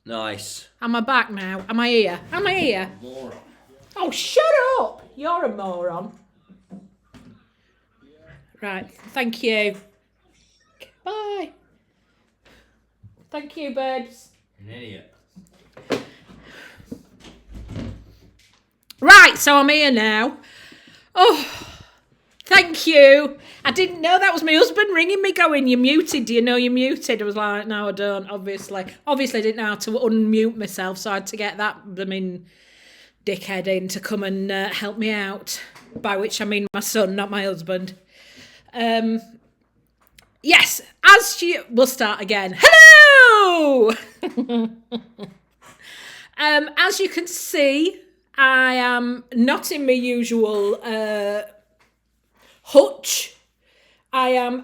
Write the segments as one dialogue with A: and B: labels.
A: Nice.
B: Am I back now? Am I here? Am I here?
A: Moron.
B: Oh, shut up! You're a moron. Right, thank you. Bye. Thank you, babes.
A: An idiot.
B: Right, so I'm here now. Oh, thank you. I didn't know that was my husband ringing me going, "You're muted. Do you know you're muted?" I was like, "No, I don't, obviously." Obviously, I didn't know how to unmute myself, so I had to get that dickhead in to come and help me out. By which I mean my son, not my husband. Yes, we'll start again. Hello! As you can see, I am not in my usual hutch. I am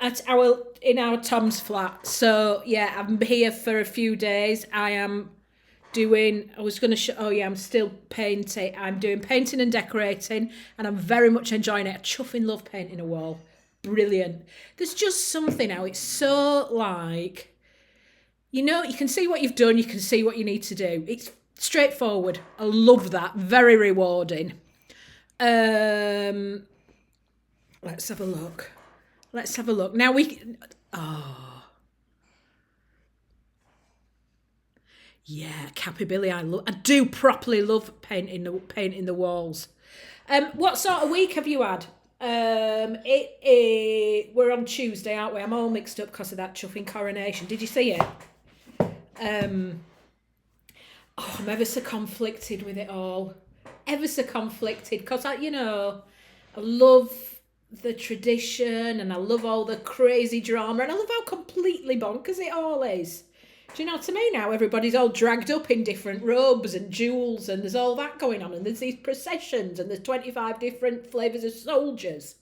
B: in our Tom's flat. So yeah, I'm here for a few days. I'm still painting. I'm doing painting and decorating, and I'm very much enjoying it. I chuffing love painting a wall. Brilliant. There's just something now. It's so like, you can see what you've done. You can see what you need to do. It's straightforward. I love that. Very rewarding. Let's have a look. Now yeah, Cappy Billy. I do properly love painting the walls. What sort of week have you had? We're on Tuesday, aren't we? I'm all mixed up because of that chuffing coronation. Did you see it? I'm ever so conflicted with it all. Ever so conflicted because I love the tradition and I love all the crazy drama and I love how completely bonkers it all is. Do you know what I mean? Now everybody's all dragged up in different robes and jewels and there's all that going on and there's these processions and there's 25 different flavours of soldiers.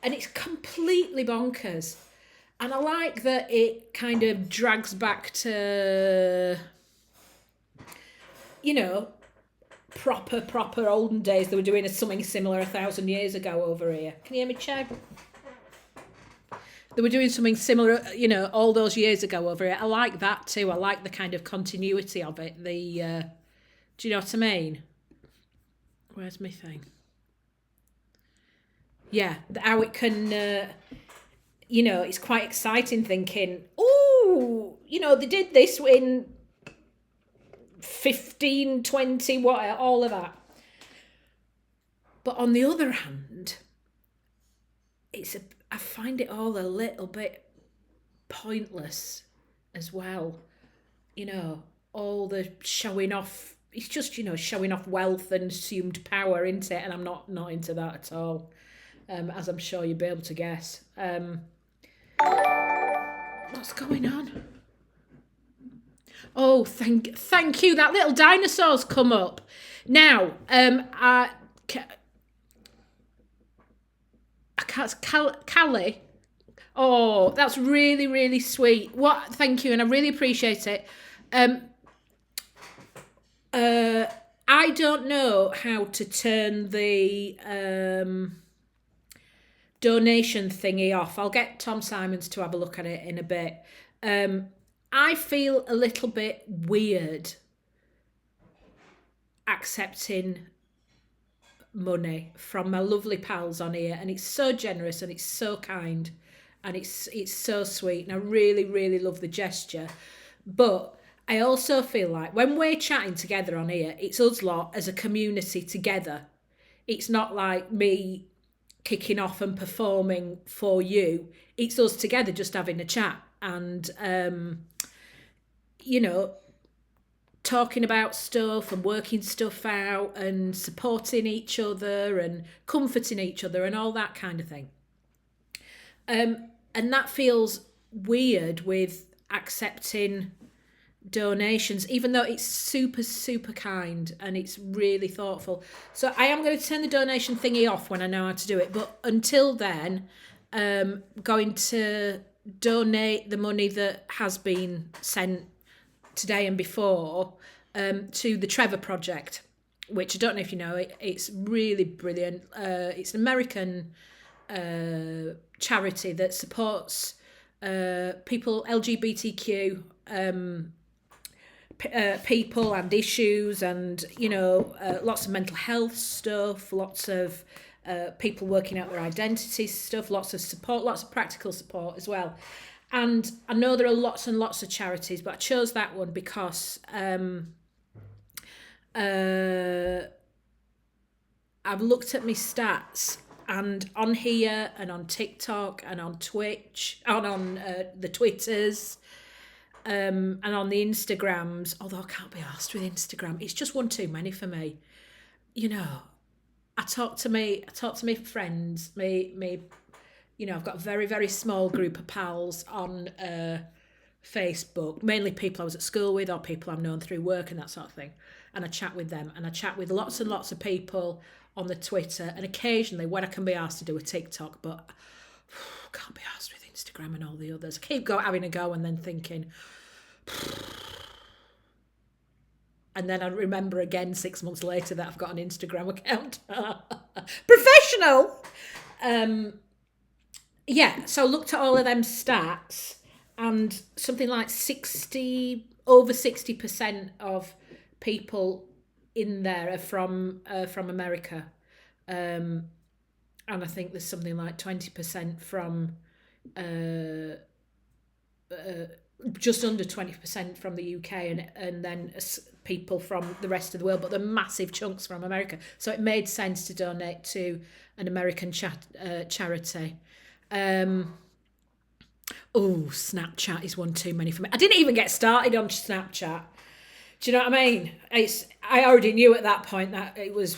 B: And it's completely bonkers. And I like that it kind of drags back to, proper olden days. They were doing something similar 1,000 years ago over here. Can you hear me, Chad? They were doing something similar, all those years ago over here. I like that too. I like the kind of continuity of it. Do you know what I mean? Where's my thing? Yeah, how it can, it's quite exciting thinking, they did this in 15, 20, all of that. But on the other hand, I find it all a little bit pointless as well. All the showing off. It's just, showing off wealth and assumed power, isn't it? And I'm not into that at all, as I'm sure you'll be able to guess. What's going on? Oh, thank you. That little dinosaur's come up. Now, Callie. Oh, that's really, really sweet. Thank you, and I really appreciate it. I don't know how to turn the donation thingy off. I'll get Tom Simons to have a look at it in a bit. I feel a little bit weird accepting money from my lovely pals on here, and it's so generous and it's so kind and it's so sweet, and I really, really love the gesture. But I also feel like when we're chatting together on here, it's us lot as a community together. It's not like me kicking off and performing for you. It's us together just having a chat and talking about stuff and working stuff out and supporting each other and comforting each other and all that kind of thing. And that feels weird with accepting donations, even though it's super, super kind and it's really thoughtful. So I am going to turn the donation thingy off when I know how to do it. But until then, going to donate the money that has been sent today and before to the Trevor Project, which I don't know if you know, it's really brilliant. It's an American charity that supports people, LGBTQ people and issues, and lots of mental health stuff, lots of people working out their identity stuff, lots of support, lots of practical support as well. And I know there are lots and lots of charities, but I chose that one because I've looked at my stats, and on here and on TikTok and on Twitch and on the Twitters and on the Instagrams, although I can't be arsed with Instagram, it's just one too many for me. I talk to my friends, I've got a very, very small group of pals on Facebook, mainly people I was at school with or people I've known through work and that sort of thing. And I chat with them, and I chat with lots and lots of people on the Twitter, and occasionally when I can be asked to do a TikTok, but can't be asked with Instagram and all the others. I keep having a go and then thinking, and then I remember again 6 months later that I've got an Instagram account. Professional! So I looked at all of them stats, and something like over 60% of people in there are from America, and I think there's something like 20% from just under 20% from the UK, and then people from the rest of the world, but they're massive chunks from America. So it made sense to donate to an American charity. Snapchat is one too many for me. I didn't even get started on Snapchat. Do you know what I mean? I already knew at that point that it was,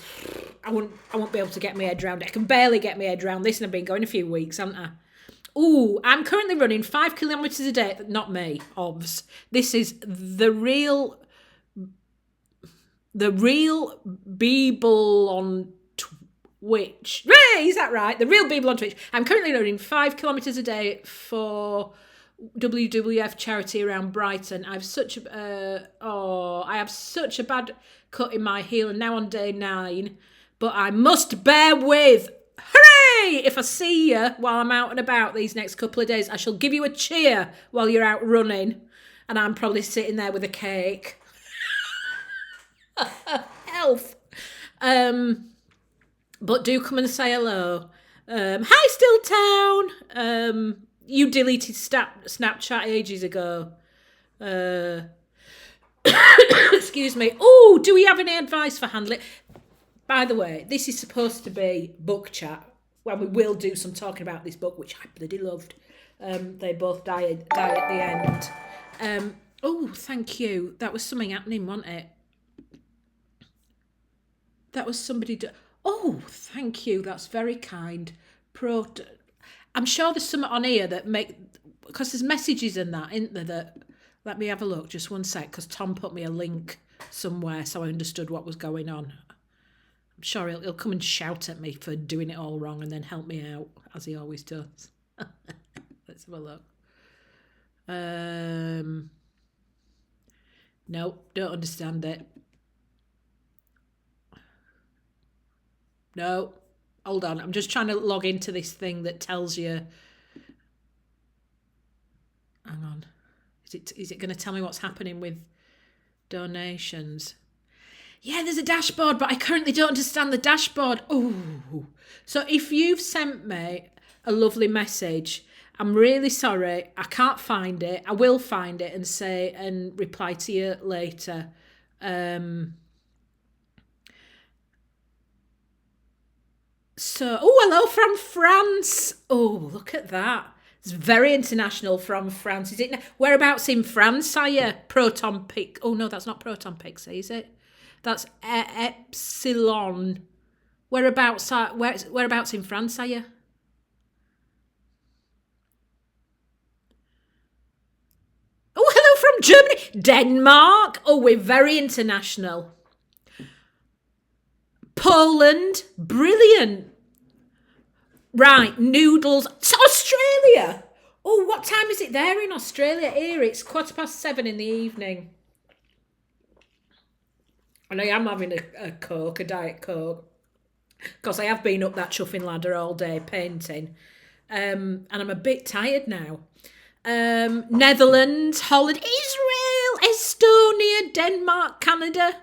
B: I won't be able to get my head around it. I can barely get my head around this, and I've been going a few weeks, haven't I? I'm currently running 5 kilometres a day. Not me, obvs. This is the real Beeble on Twitch. Hey, is that right? The real Beeble on Twitch. I'm currently running 5 kilometres a day for WWF charity around Brighton. I have such a bad cut in my heel, and now on day 9, but I must bear with. Hooray! If I see you while I'm out and about these next couple of days, I shall give you a cheer while you're out running, and I'm probably sitting there with a cake. Health. But do come and say hello. Hi, Stilltown. You deleted Snapchat ages ago. Excuse me. Oh, do we have any advice for handling? By the way, this is supposed to be book chat, when we will do some talking about this book, which I bloody loved. They both die at the end. Thank you. That was something happening, wasn't it? That was somebody... thank you. That's very kind. I'm sure there's something on here that because there's messages in that, isn't there? That, let me have a look, just one sec, because Tom put me a link somewhere so I understood what was going on. I'm sure he'll come and shout at me for doing it all wrong and then help me out, as he always does. Let's have a look. No, don't understand it. No, hold on. I'm just trying to log into this thing that tells you. Hang on. Is it going to tell me what's happening with donations? Yeah, there's a dashboard, but I currently don't understand the dashboard. Oh, so if you've sent me a lovely message, I'm really sorry. I can't find it. I will find it and reply to you later. Hello from France. Oh, look at that. It's very international from France. Is it? Whereabouts in France are you? Proton Pix. Oh, no, that's not Proton Pixie, is it? That's Epsilon. Whereabouts in France are you? Oh, hello from Germany. Denmark. Oh, we're very international. Poland. Brilliant. Right, noodles. It's Australia. Oh, what time is it there in Australia? Here, it's 7:15 in the evening. And I am having a Coke, a Diet Coke, because I have been up that chuffing ladder all day painting. And I'm a bit tired now. Netherlands, Holland, Israel, Estonia, Denmark, Canada,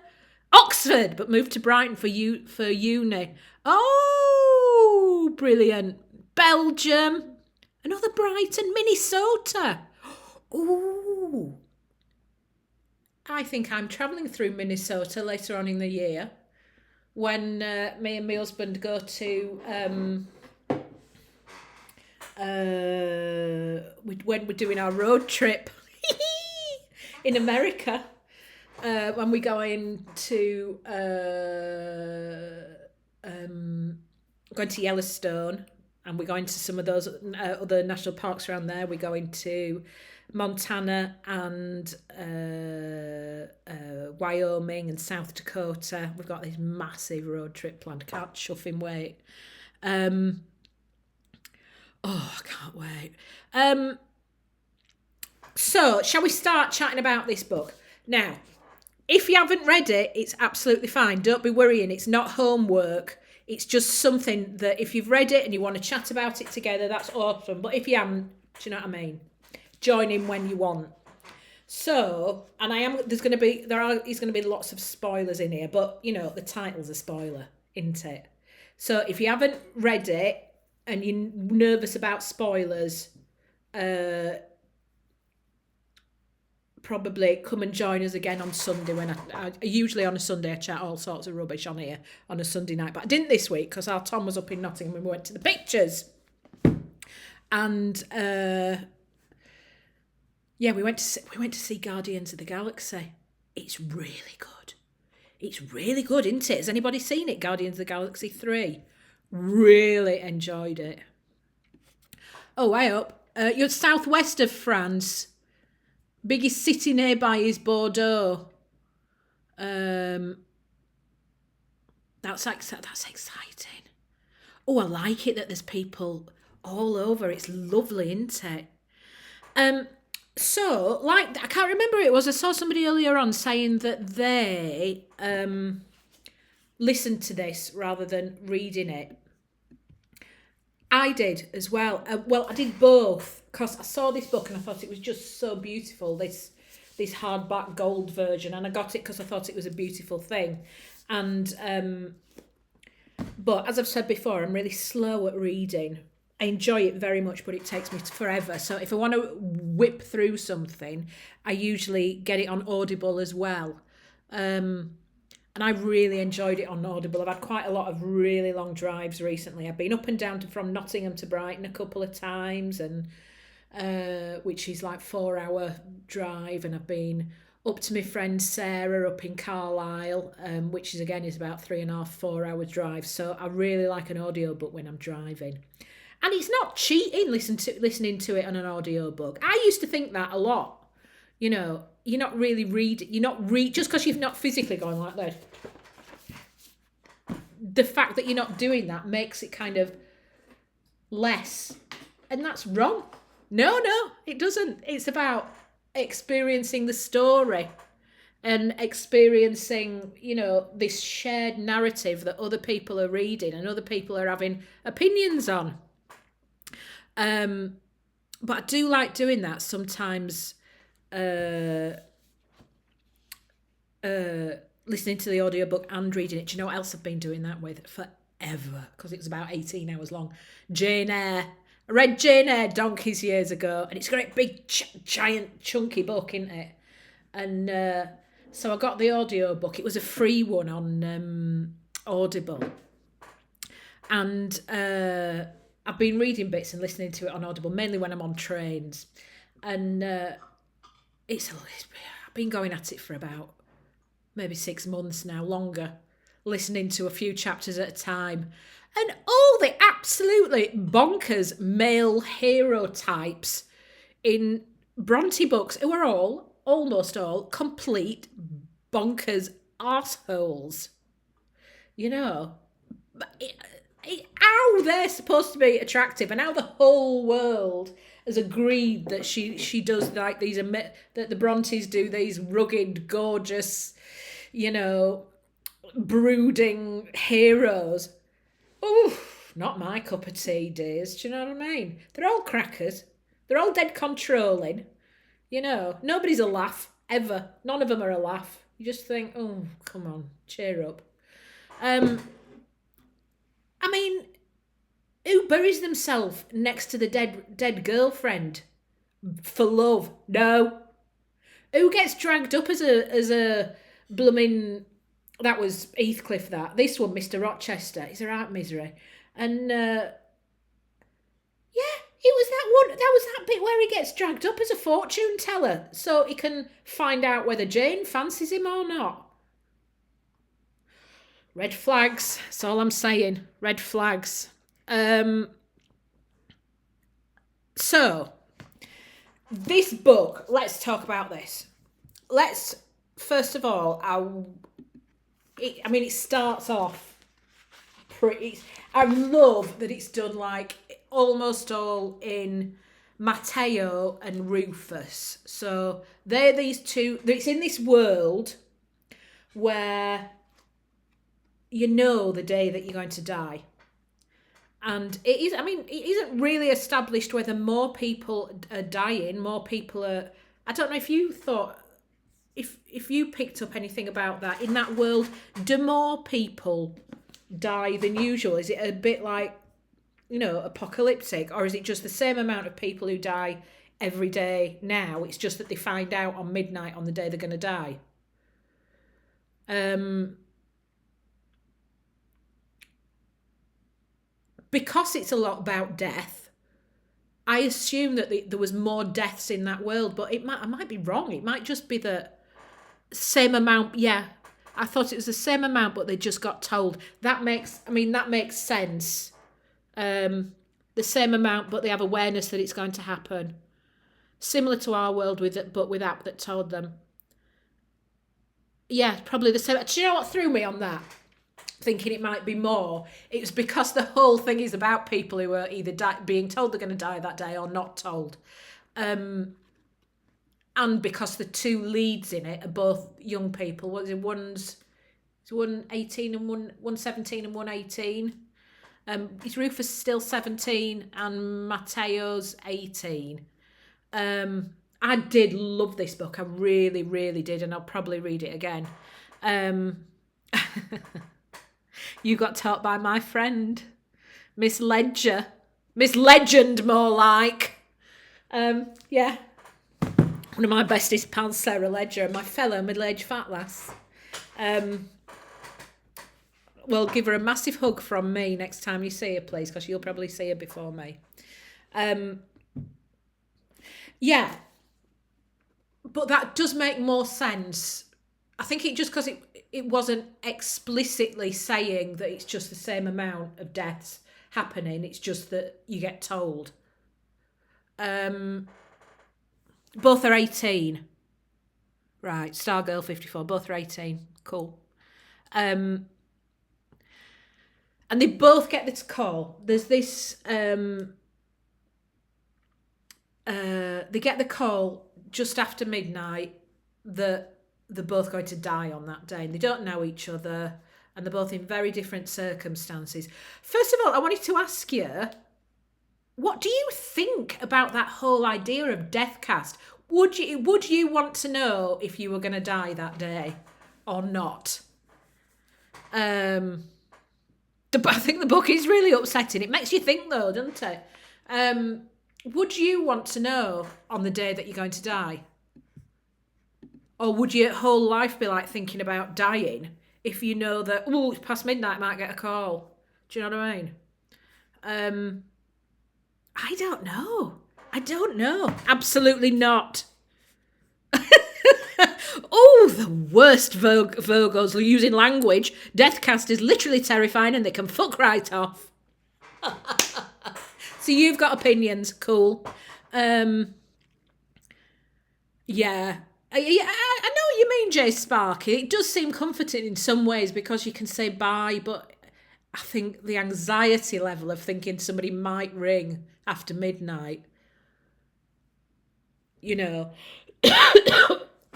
B: Oxford, but moved to Brighton for uni. Oh, brilliant. Belgium, another Brighton, Minnesota. Ooh. I think I'm travelling through Minnesota later on in the year when me and my husband go to when we're doing our road trip in America. When we go into going to Yellowstone, and we're going to some of those other national parks around there. We're going to Montana and Wyoming and South Dakota. We've got this massive road trip planned. Can't chuffing wait. I can't wait. So, shall we start chatting about this book? Now, if you haven't read it, it's absolutely fine. Don't be worrying. It's not homework. It's just something that if you've read it and you want to chat about it together, that's awesome. But if you haven't, do you know what I mean? Join in when you want. So, and there's going to be lots of spoilers in here, but you know, the title's a spoiler, isn't it? So if you haven't read it and you're nervous about spoilers, probably come and join us again on Sunday when I usually on a Sunday I chat all sorts of rubbish on here on a Sunday night, but I didn't this week because our Tom was up in Nottingham and we went to the pictures. And we went to see Guardians of the Galaxy. It's really good. It's really good, isn't it? Has anybody seen it? Guardians of the Galaxy 3. Really enjoyed it. Oh, way up. You're southwest of France. Biggest city nearby is Bordeaux. That's exciting. Oh, I like it that there's people all over. It's lovely, isn't it? So, like, I can't remember who it was. I saw somebody earlier on saying that they listened to this rather than reading it. I did as well. I did both because I saw this book and I thought it was just so beautiful. This hardback gold version, and I got it because I thought it was a beautiful thing. And but as I've said before, I'm really slow at reading. I enjoy it very much, but it takes me forever. So if I want to whip through something, I usually get it on Audible as well. And I really enjoyed it on Audible. I've had quite a lot of really long drives recently. I've been up and down from Nottingham to Brighton a couple of times, and which is like 4-hour drive. And I've been up to my friend Sarah up in Carlisle, which is about 3.5-4 hour drive. So I really like an audiobook when I'm driving. And it's not cheating listening to it on an audiobook. I used to think that a lot. You know, you're not really just because you've not physically gone like that. The fact that you're not doing that makes it kind of less. And that's wrong. No, it doesn't. It's about experiencing the story and experiencing, you know, this shared narrative that other people are reading and other people are having opinions on. But I do like doing that sometimes, listening to the audiobook and reading it. Do you know what else I've been doing that with forever? Because it was about 18 hours long. Jane Eyre. I read Jane Eyre donkeys years ago, and it's a great big, giant, chunky book, isn't it? And so I got the audiobook. It was a free one on Audible. And I've been reading bits and listening to it on Audible, mainly when I'm on trains. And I've been going at it for about maybe 6 months now, longer, listening to a few chapters at a time. And all the absolutely bonkers male hero types in Bronte books, who are almost all, complete bonkers arseholes. You know, how they're supposed to be attractive and how the whole world has agreed that she does like these, that the Brontes do these rugged, gorgeous, you know, brooding heroes. Ooh, not my cup of tea, dears. Do you know what I mean? They're all crackers. They're all dead controlling. You know, nobody's a laugh, ever. None of them are a laugh. You just think, oh, come on, cheer up. I mean, who buries themselves next to the dead girlfriend for love? No. Who gets dragged up as a blooming... That was Heathcliff, that. This one, Mr. Rochester. He's a right misery. And, yeah, it was that bit where he gets dragged up as a fortune teller so he can find out whether Jane fancies him or not. Red flags. That's all I'm saying. Red flags. So, this book, let's talk about this. Let's, first of all, it starts off pretty... I love that it's done like almost all in Matteo and Rufus. So they're these two... It's in this world where you know the day that you're going to die. And it isn't really established whether more people are dying, more people are... I don't know if you thought... If you picked up anything about that, in that world, do more people die than usual? Is it a bit like, you know, apocalyptic? Or is it just the same amount of people who die every day now? It's just that they find out on midnight on the day they're going to die. Because it's a lot about death, I assume that there was more deaths in that world, but I might be wrong. It might just be the same amount. Yeah, I thought it was the same amount, but they just got told. That makes sense. The same amount, but they have awareness that it's going to happen. Similar to our world, but with app that told them. Yeah, probably the same. Do you know what threw me on that? Thinking it might be more. It was because the whole thing is about people who are either being told they're going to die that day or not told. And because the two leads in it are both young people. What is it? One's 18 and one 17 and one 18. Is Rufus still 17 and Matteo's 18? I did love this book. I really, really did, and I'll probably read it again. You got taught by my friend, Miss Ledger. Miss Legend, more like. Yeah. One of my bestest pals, Sarah Ledger, and my fellow middle-aged fat lass. Well, give her a massive hug from me next time you see her, please, because you'll probably see her before me. Yeah. But that does make more sense. I think it just because it wasn't explicitly saying that it's just the same amount of deaths happening. It's just that you get told. Both are 18. Right, Stargirl 54. Both are 18. Cool. And they both get this call. There's this... they get the call just after midnight that they're both going to die on that day. And they don't know each other. And they're both in very different circumstances. First of all, I wanted to ask you, what do you think about that whole idea of deathcast? Would you want to know if you were going to die that day or not? I think the book is really upsetting. It makes you think though, doesn't it? Would you want to know on the day that you're going to die? Or would your whole life be like thinking about dying if you know that, oh, it's past midnight, I might get a call? Do you know what I mean? I don't know. Absolutely not. Oh, the worst Virgos using language. Deathcast is literally terrifying and they can fuck right off. So you've got opinions. Cool. Yeah. I know what you mean, Jay Sparky. It does seem comforting in some ways because you can say bye, but I think the anxiety level of thinking somebody might ring after midnight, you know,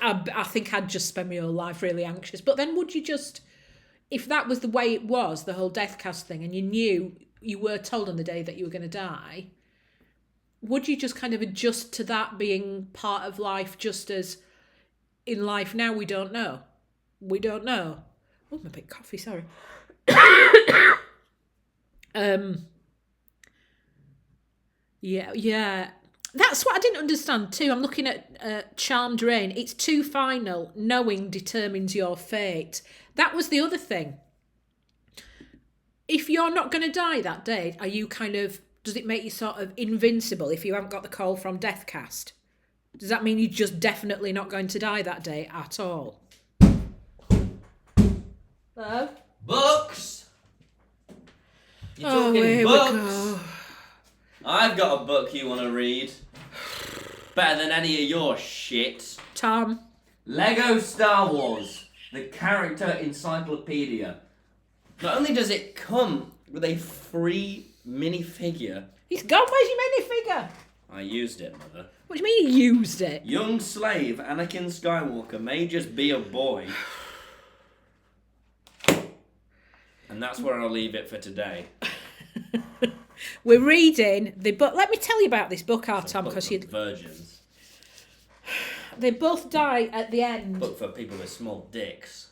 B: I think I'd just spend my whole life really anxious. But then would you just, if that was the way it was, the whole deathcast thing, and you knew you were told on the day that you were going to die, would you just kind of adjust to that being part of life, just as in life now we don't know? We don't know. Oh, I'm a bit coughy, sorry. Yeah. That's what I didn't understand too. I'm looking at Charmed Rain. It's too final. Knowing determines your fate. That was the other thing. If you're not going to die that day, are you kind of... Does it make you sort of invincible if you haven't got the call from Deathcast? Does that mean you're just definitely not going to die that day at all? Hello?
A: Books! You're talking books? We go. I've got a book you want to read. Better than any of your shit.
B: Tom?
A: Lego Star Wars, the character encyclopedia. Not only does it come with a free minifigure...
B: He's gone, where's your minifigure?
A: I used it, Mother.
B: What do you mean you used it?
A: Young slave Anakin Skywalker may just be a boy. And that's where I'll leave it for today.
B: We're reading the book. Let me tell you about this book, Tom, because you...
A: Virgins.
B: They both die at the end.
A: Book for people with small dicks.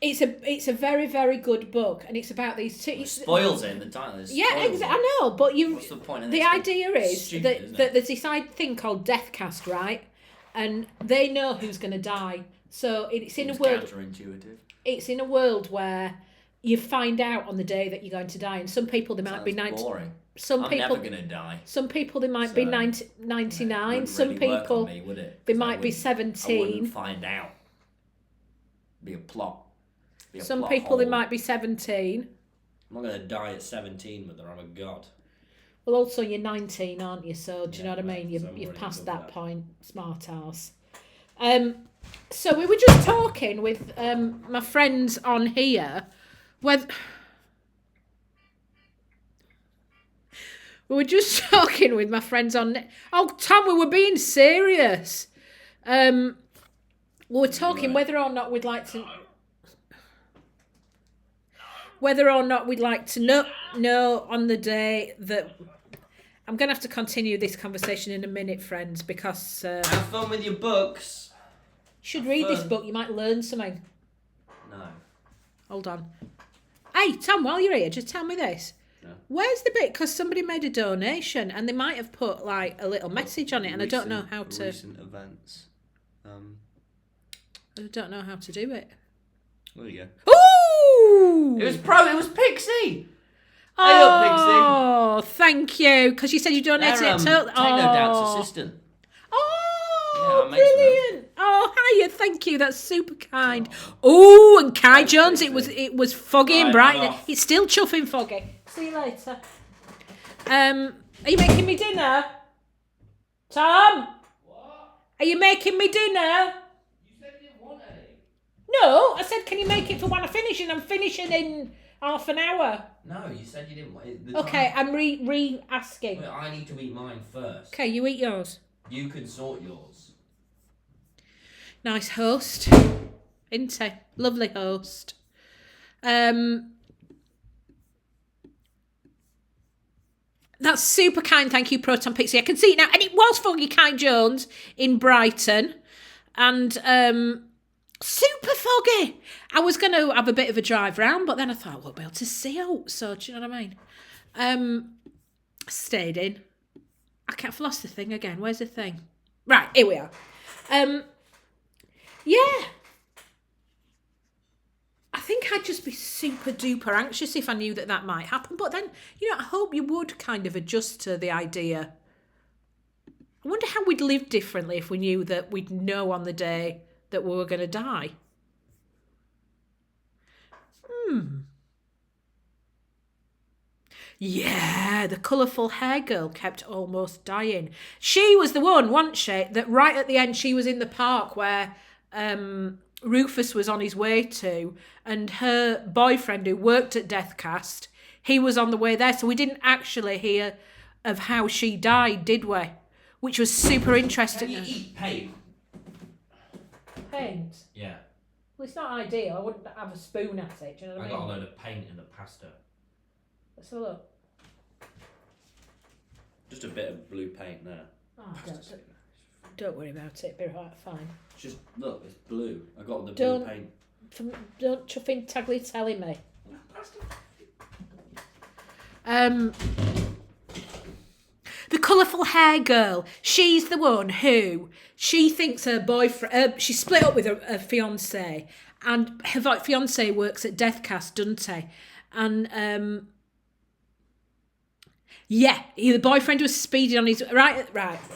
B: It's a very, very good book, and it's about these two...
A: It spoils it in the title.
B: I know, but you...
A: What's the point of
B: the
A: this?
B: idea is that there's this thing called Deathcast, right? And they know who's going to die. So it's in a world...
A: counterintuitive.
B: It's in a world where you find out on the day that you're going to die, and some people they might be 90.
A: Boring.
B: I'm
A: never going to die.
B: Some people they might be 99. Some
A: really
B: people
A: work on me, would it?
B: they might be 17.
A: I wouldn't find out. Be a plot.
B: Some people they might be 17.
A: I'm not going to die at 17, Mother. I'm a god.
B: Well, also you're 19, aren't you? So do you know what I mean? You've passed that point, smart ass. So we were just talking with my friends on here. We were just talking with my friends on... Oh, Tom, we were being serious. We were talking whether or not we'd like to... Whether or not we'd like to know on the day that... I'm going to have to continue this conversation in a minute, friends, because...
A: Have fun with your books.
B: You should read this book. You might learn something.
A: No.
B: Hold on. Hey, Tom, while you're here, just tell me this.
A: No.
B: Where's the bit? Because somebody made a donation and they might have put like a little message on it, and I don't know how to...
A: Recent events.
B: I don't know how to do it.
A: There you go.
B: Ooh!
A: It was Pixie!
B: Oh, thank you. Because you said you donated it to...
A: Take no doubt's assistant.
B: Oh, yeah, brilliant. Oh, hiya, thank you. That's super kind. Oh, and Kai Jones, it was foggy and bright. It's still chuffing foggy. See you later. Are you making me dinner? Tom?
A: What?
B: Are you making me dinner?
A: You said you didn't want any.
B: No, I said, can you make it for when I finish? And I'm finishing in half an hour.
A: No, you said you didn't want it.
B: Okay, I'm re-asking.
A: Wait, I need to eat mine first.
B: Okay, you eat yours.
A: You can sort yours.
B: Nice host. Isn't he? Lovely host. That's super kind, thank you, Proton Pixie. I can see it now. And it was Foggy Kai Jones in Brighton. And super foggy. I was going to have a bit of a drive round, but then I thought I won't be able to see out. So, do you know what I mean? Stayed in. I've lost the thing again. Where's the thing? Right, here we are. Yeah. I think I'd just be super duper anxious if I knew that might happen. But then, I hope you would kind of adjust to the idea. I wonder how we'd live differently if we knew that we'd know on the day that we were going to die. Yeah, the colourful hair girl kept almost dying. She was the one, wasn't she, that right at the end she was in the park where Rufus was on his way to, and her boyfriend who worked at Deathcast, he was on the way there. So we didn't actually hear of how she died, did we? Which was super interesting.
A: Can you eat paint?
B: Paint?
A: Yeah.
B: Well, it's not ideal. I wouldn't have a spoon at it. Do you know what I mean?
A: I got a load of paint in the pasta.
B: Let's have a look.
A: Just a bit of blue paint there.
B: Oh, don't worry about it. It'll be right, fine.
A: Just look, it's blue. I got the
B: Don't-
A: blue paint.
B: Don't chuffing tagliatelle me. The colourful hair girl. She's the one who she thinks her boyfriend. She split up with her fiance, and her fiance works at Deathcast, doesn't he? And yeah, the boyfriend was speeding on his right.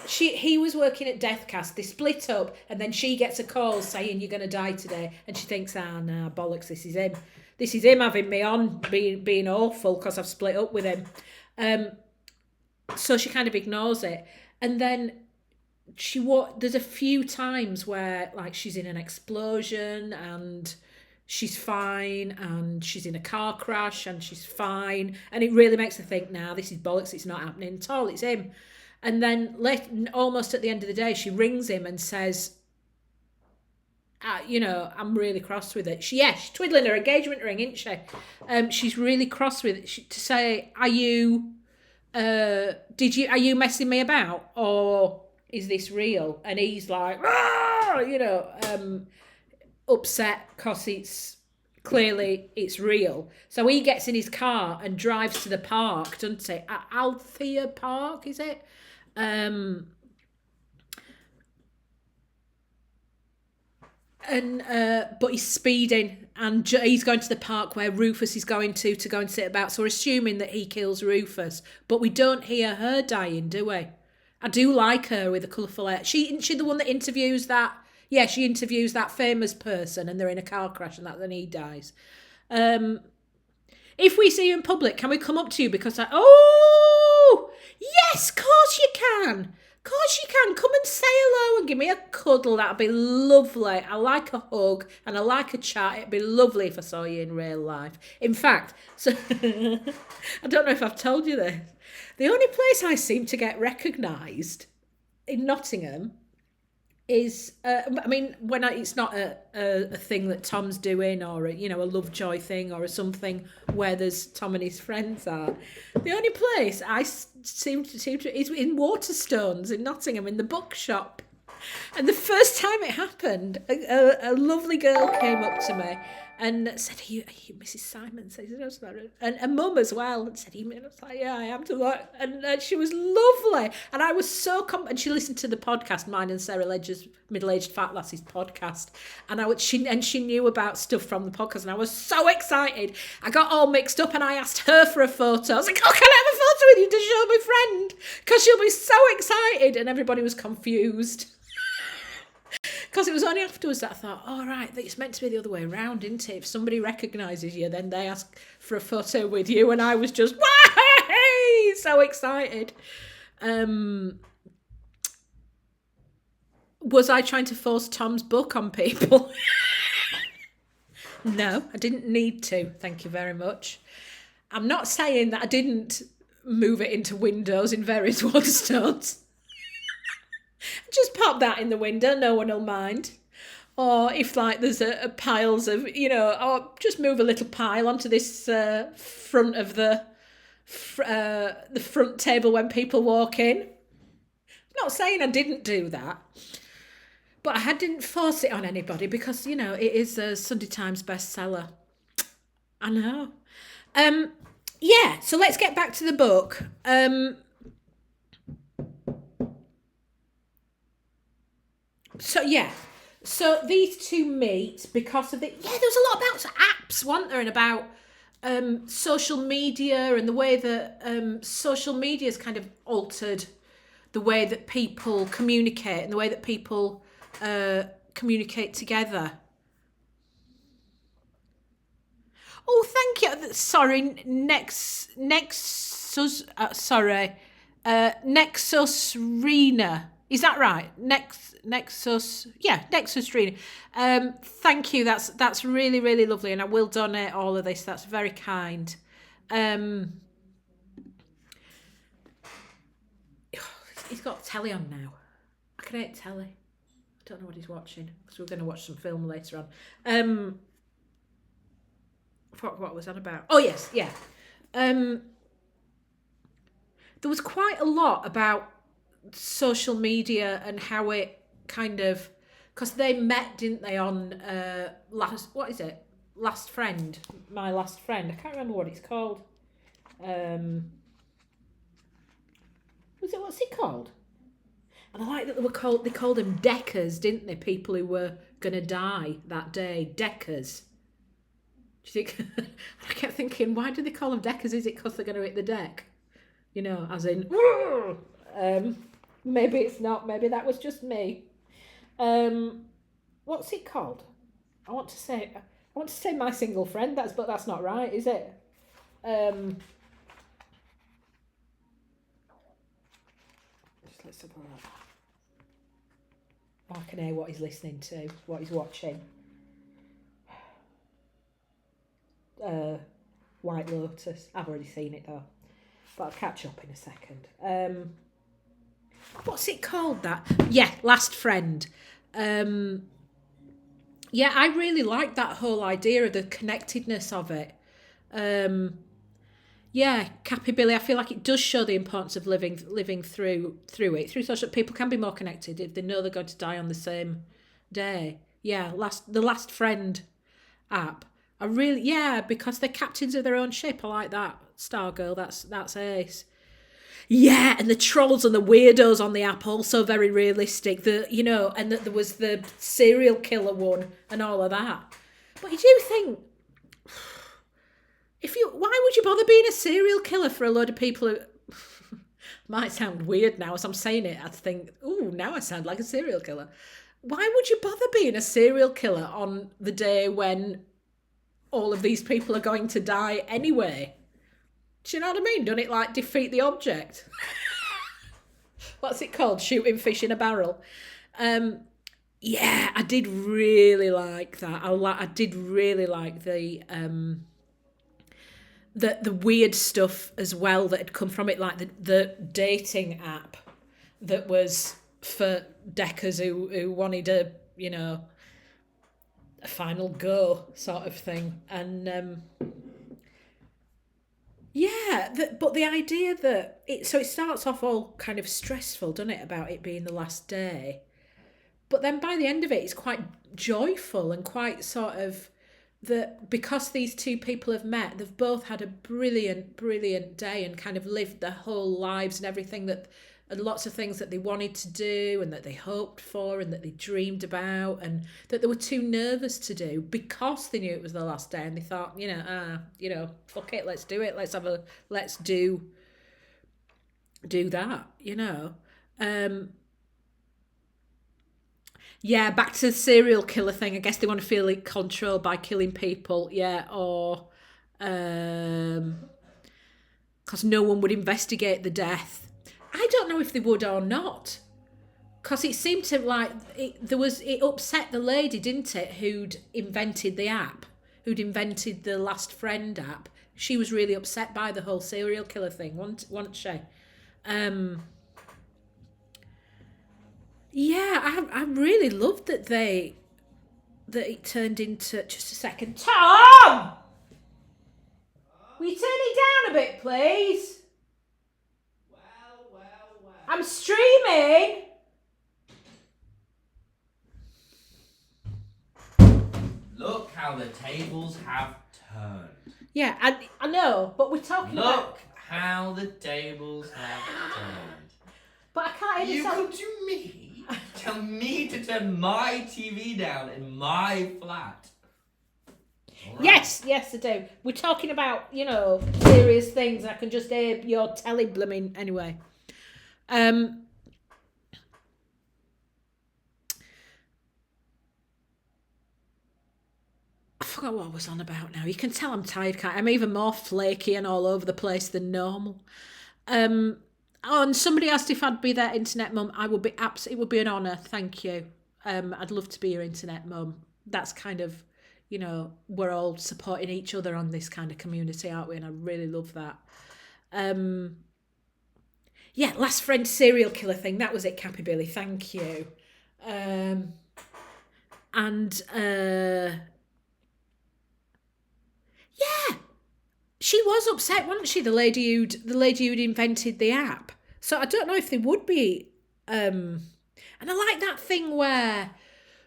B: He was working at Deathcast. They split up, and then she gets a call saying you're going to die today, and she thinks, nah, bollocks, this is him. This is him having me on, being awful because I've split up with him. So she kind of ignores it, and then there's a few times where like she's in an explosion and she's fine, and she's in a car crash and she's fine, and it really makes her think, nah, this is bollocks, it's not happening at all, it's him. And then almost at the end of the day, she rings him and says, I'm really cross with it. She's twiddling her engagement ring, isn't she? She's really cross with it to say, are you messing me about, or is this real? And he's like, upset because it's real. So he gets in his car and drives to the park, doesn't he? At Althea Park, is it? But he's speeding, and he's going to the park where Rufus is going to go and sit about. So we're assuming that he kills Rufus, but we don't hear her dying, do we? I do like her with the colourful hair. Isn't she the one that interviews that? Yeah, she interviews that famous person, and they're in a car crash, and then he dies. If we see you in public, can we come up to you? Because yes, of course you can. Of course you can. Come and say hello and give me a cuddle. That'd be lovely. I like a hug and I like a chat. It'd be lovely if I saw you in real life. In fact, so I don't know if I've told you this. The only place I seem to get recognised in Nottingham is, when it's not a thing that Tom's doing, or a Lovejoy thing, or something where there's Tom and his friends are. The only place I seem to is in Waterstones in Nottingham, in the bookshop. And the first time it happened, a lovely girl came up to me and said, are you Mrs. Simons? And Mum as well, and said, and I was like, yeah, I am to look. And she was lovely. And I was so and she listened to the podcast, mine and Sarah Ledger's Middle-Aged Fat Lassies podcast. And she knew about stuff from the podcast, and I was so excited. I got all mixed up and I asked her for a photo. I was like, oh, can I have a photo with you to show my friend? Because she'll be so excited. And everybody was confused. Because it was only afterwards that I thought, oh, right, it's meant to be the other way around, isn't it? If somebody recognises you, then they ask for a photo with you. And I was just, way, so excited. Was I trying to force Tom's book on people? No, I didn't need to. Thank you very much. I'm not saying that I didn't move it into windows in various Waterstones. Just pop that in the window, no one will mind. Or if there's a piles of, or just move a little pile onto this front of the front table when people walk in. I'm not saying I didn't do that, but I didn't force it on anybody because, it is a Sunday Times bestseller. I know. Yeah, so let's get back to the book. So these two meet because of there was a lot about apps, wasn't there, and about social media and the way that social media has kind of altered the way that people communicate and the way that people communicate together. Oh, thank you. Sorry, Nexus Rena. Is that right? Nexus Rena. Thank you. That's really, really lovely, and I will donate all of this. That's very kind. He's got telly on now. I can hate telly. I don't know what he's watching because we're going to watch some film later on. What was that about? Oh yes, yeah. There was quite a lot about social media and how it kind of, because they met, didn't they, on Last Friend, My Last Friend. I can't remember what it's called. What's it called? And I like that they called them deckers, didn't they? People who were going to die that day, deckers. Do you think? I kept thinking, why do they call them deckers? Is it because they're going to hit the deck? You know, as in, maybe it's not. Maybe that was just me. What's it called? I want to say My Single Friend. But that's not right, is it? Just let's have a look. I can hear what he's listening to, what he's watching. White Lotus. I've already seen it though, but I'll catch up in a second. What's it called? That? Yeah, Last Friend. Yeah, I really like that whole idea of the connectedness of it. Yeah, Capability. I feel like it does show the importance of living through it, through social. People can be more connected if they know they're going to die on the same day. Yeah, the Last Friend app. Because they're captains of their own ship. I like that. Stargirl, that's ace. Yeah, and the trolls and the weirdos on the app also very realistic. And that there was the serial killer one and all of that. But you do think, why would you bother being a serial killer for a load of people who might sound weird now as I'm saying it? I think, now I sound like a serial killer. Why would you bother being a serial killer on the day when all of these people are going to die anyway? Do you know what I mean? Don't it like defeat the object? What's it called? Shooting fish in a barrel. Yeah, I did really like that. I did really like the weird stuff as well that had come from it, like the dating app that was for deckers who wanted a final go sort of thing. And but the idea that it starts off all kind of stressful, doesn't it, about it being the last day, but then by the end of it it's quite joyful and quite sort of that because these two people have met, they've both had a brilliant day and kind of lived their whole lives and everything and lots of things that they wanted to do and that they hoped for and that they dreamed about and that they were too nervous to do because they knew it was the last day and they thought, fuck it, let's do it. Let's do that, Yeah, back to the serial killer thing. I guess they want to feel in control by killing people, or because no one would investigate the death. I don't know if they would or not, because it seemed to it upset the lady, didn't it, who'd invented the app, who'd invented the Last Friend app. She was really upset by the whole serial killer thing, wasn't she? Yeah, I really loved that it turned into, just a second. Tom! Will you turn it down a bit, please? Well. I'm streaming!
A: Look how the tables have turned.
B: Yeah, I know, but we're talking about...
A: Look how the tables have turned.
B: But I can't even...
A: You come to me, tell me to turn my TV down in my flat. Right.
B: Yes, I do. We're talking about, serious things. I can just hear your telly blooming anyway. I forgot what I was on about now. You can tell I'm tired, can't I? I'm even more flaky and all over the place than normal. And somebody asked if I'd be their internet mum. I would be it would be an honour. Thank you. I'd love to be your internet mum. That's kind of, we're all supporting each other on this kind of community, aren't we? And I really love that. Last Friend serial killer thing. That was it, Cappy Billy. Thank you. And yeah, she was upset, wasn't she? The lady who'd invented the app. So I don't know if they would be. And I like that thing where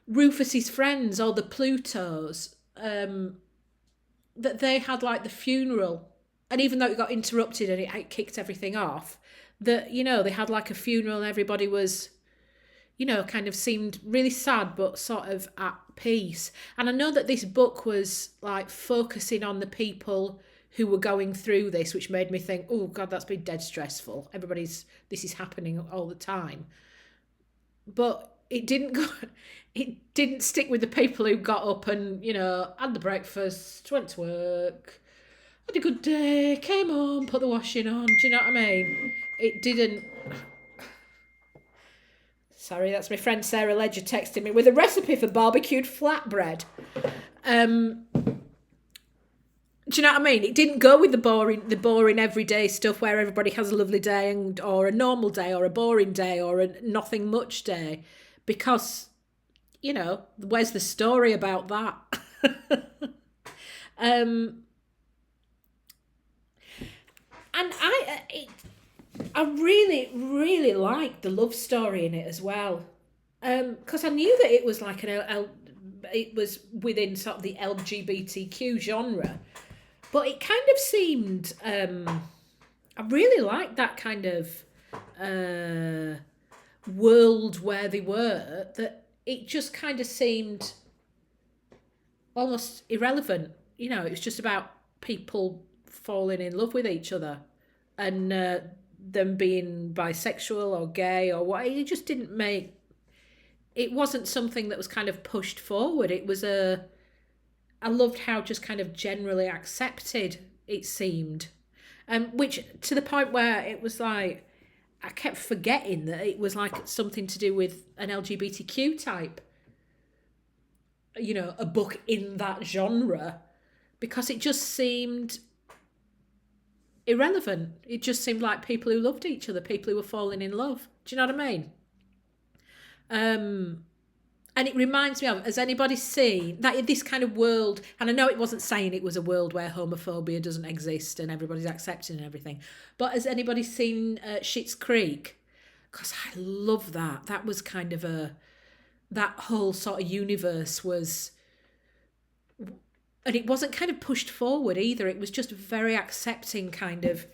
B: Rufus's friends, or the Plutos, that they had like the funeral, and even though it got interrupted and it kicked everything off, that they had like a funeral and everybody was, kind of seemed really sad but sort of at peace. And I know that this book was like focusing on the people who were going through this, which made me think, oh God, that's been dead stressful. This is happening all the time. But it didn't stick with the people who got up and, had the breakfast, went to work, had a good day, came home, put the washing on. Do you know what I mean? It didn't. Sorry, that's my friend Sarah Ledger texting me with a recipe for barbecued flatbread. Do you know what I mean? It didn't go with the boring everyday stuff where everybody has a lovely day or a normal day or a boring day or a nothing much day, because, where's the story about that? And I really, really liked the love story in it as well, because I knew that it was like it was within sort of the LGBTQ genre, but it kind of seemed, I really liked that kind of world where they were, that it just kind of seemed almost irrelevant. It was just about people falling in love with each other, and them being bisexual or gay or what. It just didn't make. It wasn't something that was kind of pushed forward. It was I loved how just kind of generally accepted it seemed, which to the point where it was like I kept forgetting that it was like something to do with an LGBTQ type, a book in that genre, because it just seemed irrelevant. It just seemed like people who loved each other, people who were falling in love. Do you know what I mean? And it reminds me of, has anybody seen that this kind of world, and I know it wasn't saying it was a world where homophobia doesn't exist and everybody's accepting and everything, but has anybody seen Schitt's Creek? Because I love that. That was kind of that whole sort of universe was, and it wasn't kind of pushed forward either. It was just a very accepting kind of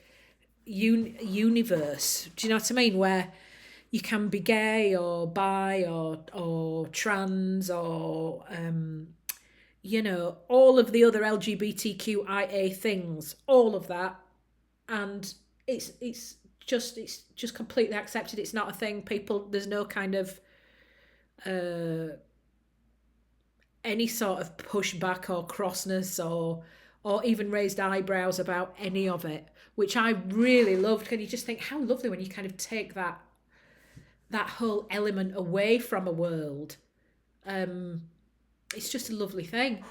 B: universe. Do you know what I mean? Where you can be gay or bi or trans or all of the other LGBTQIA things, all of that, and it's just completely accepted. It's not a thing. There's no kind of any sort of pushback or crossness or even raised eyebrows about any of it, which I really loved. And you just think how lovely when you kind of take that whole element away from a world. It's just a lovely thing.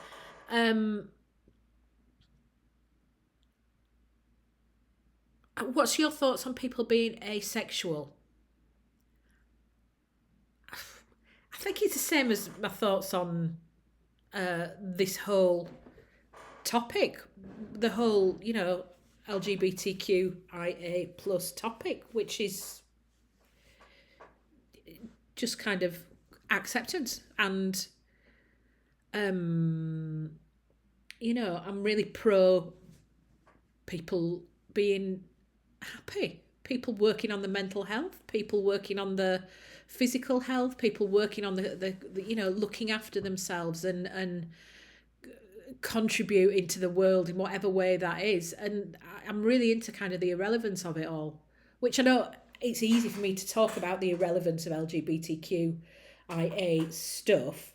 B: What's your thoughts on people being asexual? I think it's the same as my thoughts on this whole topic, the whole, LGBTQIA plus topic, which is just kind of acceptance. And I'm really pro people being happy, people working on the mental health, people working on the physical health, people working on the looking after themselves and contributing to the world in whatever way that is. And I'm really into kind of the irrelevance of it all, which I know it's easy for me to talk about the irrelevance of LGBTQIA stuff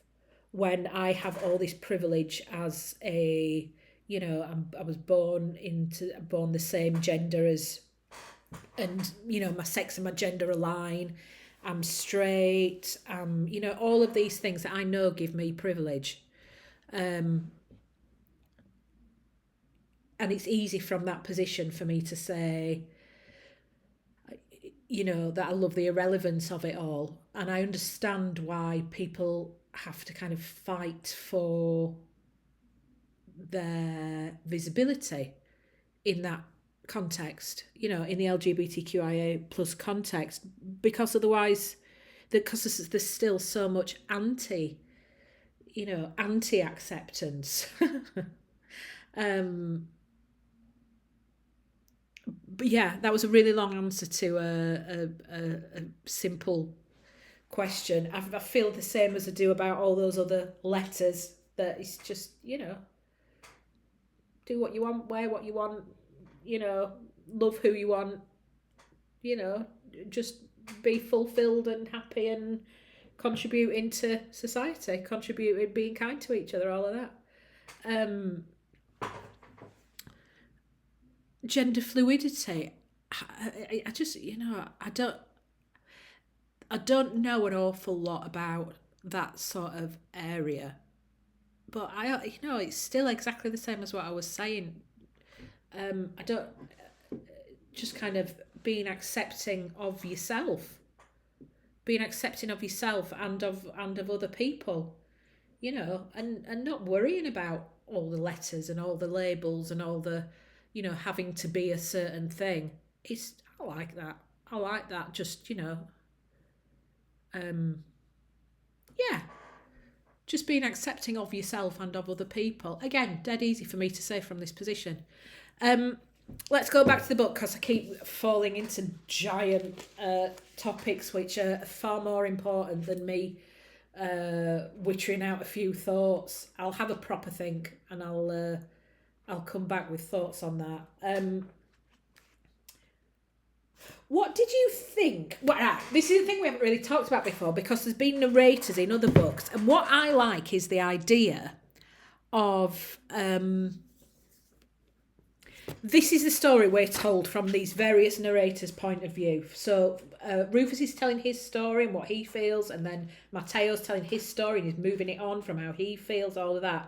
B: when I have all this privilege as I was born the same gender as, and my sex and my gender align. I'm straight. All of these things that I know give me privilege. And it's easy from that position for me to say, that I love the irrelevance of it all. And I understand why people have to kind of fight for their visibility in that context, you know, in the LGBTQIA plus context, because otherwise, because there's still so much anti-acceptance. But yeah, that was a really long answer to a simple question. I feel the same as I do about all those other letters, that it's just, you know, do what you want, wear what you want, you know, love who you want, you know, just be fulfilled and happy and contributing to society, contributing, being kind to each other, all of that. Gender fluidity, I just, you know, I don't know an awful lot about that sort of area, but you know, it's still exactly the same as what I was saying. I don't, just kind of being accepting of yourself and of other people, you know, and not worrying about all the letters and all the labels and all the, you know, having to be a certain thing. I like that. Just, you know, yeah, just being accepting of yourself and of other people. Again, dead easy for me to say from this position. Let's go back to the book, because I keep falling into giant topics which are far more important than me wittering out a few thoughts. I'll have a proper think, and I'll come back with thoughts on that. What did you think? Well, this is the thing we haven't really talked about before, because there's been narrators in other books, and what I like is the idea of this is the story we're told from these various narrators' point of view. So Rufus is telling his story and what he feels, and then Mateo's telling his story and he's moving it on from how he feels, all of that.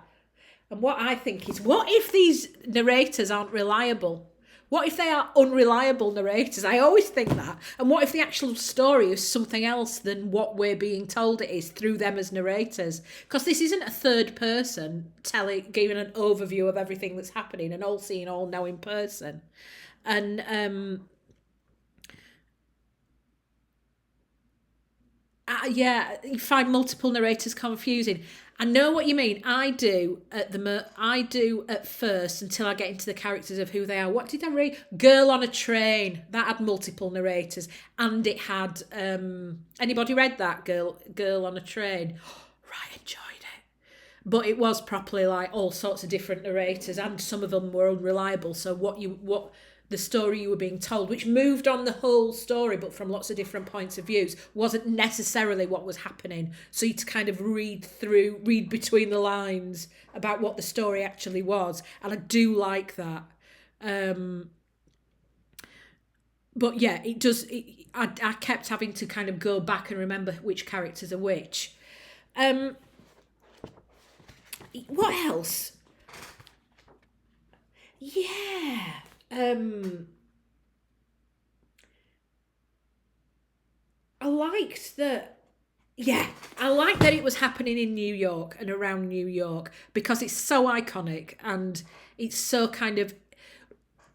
B: And what I think is, what if these narrators aren't reliable? What if they are unreliable narrators? I always think that. And what if the actual story is something else than what we're being told it is through them as narrators? Because this isn't a third person giving an overview of everything that's happening, an all-seeing, all-knowing person. And yeah, you find multiple narrators confusing. I know what you mean. I do at first, until I get into the characters of who they are. What did I read? Girl on a Train. That had multiple narrators, and it had anybody read that? Girl on a Train. Right, enjoyed it. But it was properly like all sorts of different narrators, and some of them were unreliable. So what the story you were being told, which moved on the whole story, but from lots of different points of views, wasn't necessarily what was happening. So you had to kind of read between the lines about what the story actually was. And I do like that. But yeah, it does. I kept having to kind of go back and remember which characters are which. What else? Yeah. I liked that. Yeah, I like that it was happening in New York and around New York, because it's so iconic, and it's so kind of,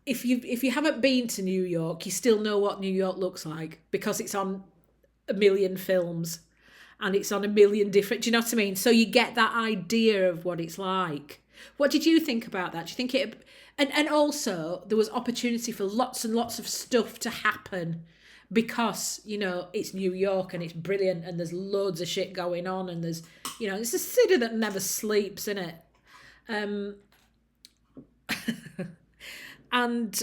B: if you haven't been to New York, you still know what New York looks like, because it's on a million films and it's on a million different, do you know what I mean? So you get that idea of what it's like. What did you think about that? Do you think it... And also, there was opportunity for lots and lots of stuff to happen, because, you know, it's New York and it's brilliant and there's loads of shit going on, and there's, you know, it's a city that never sleeps, isn't it? And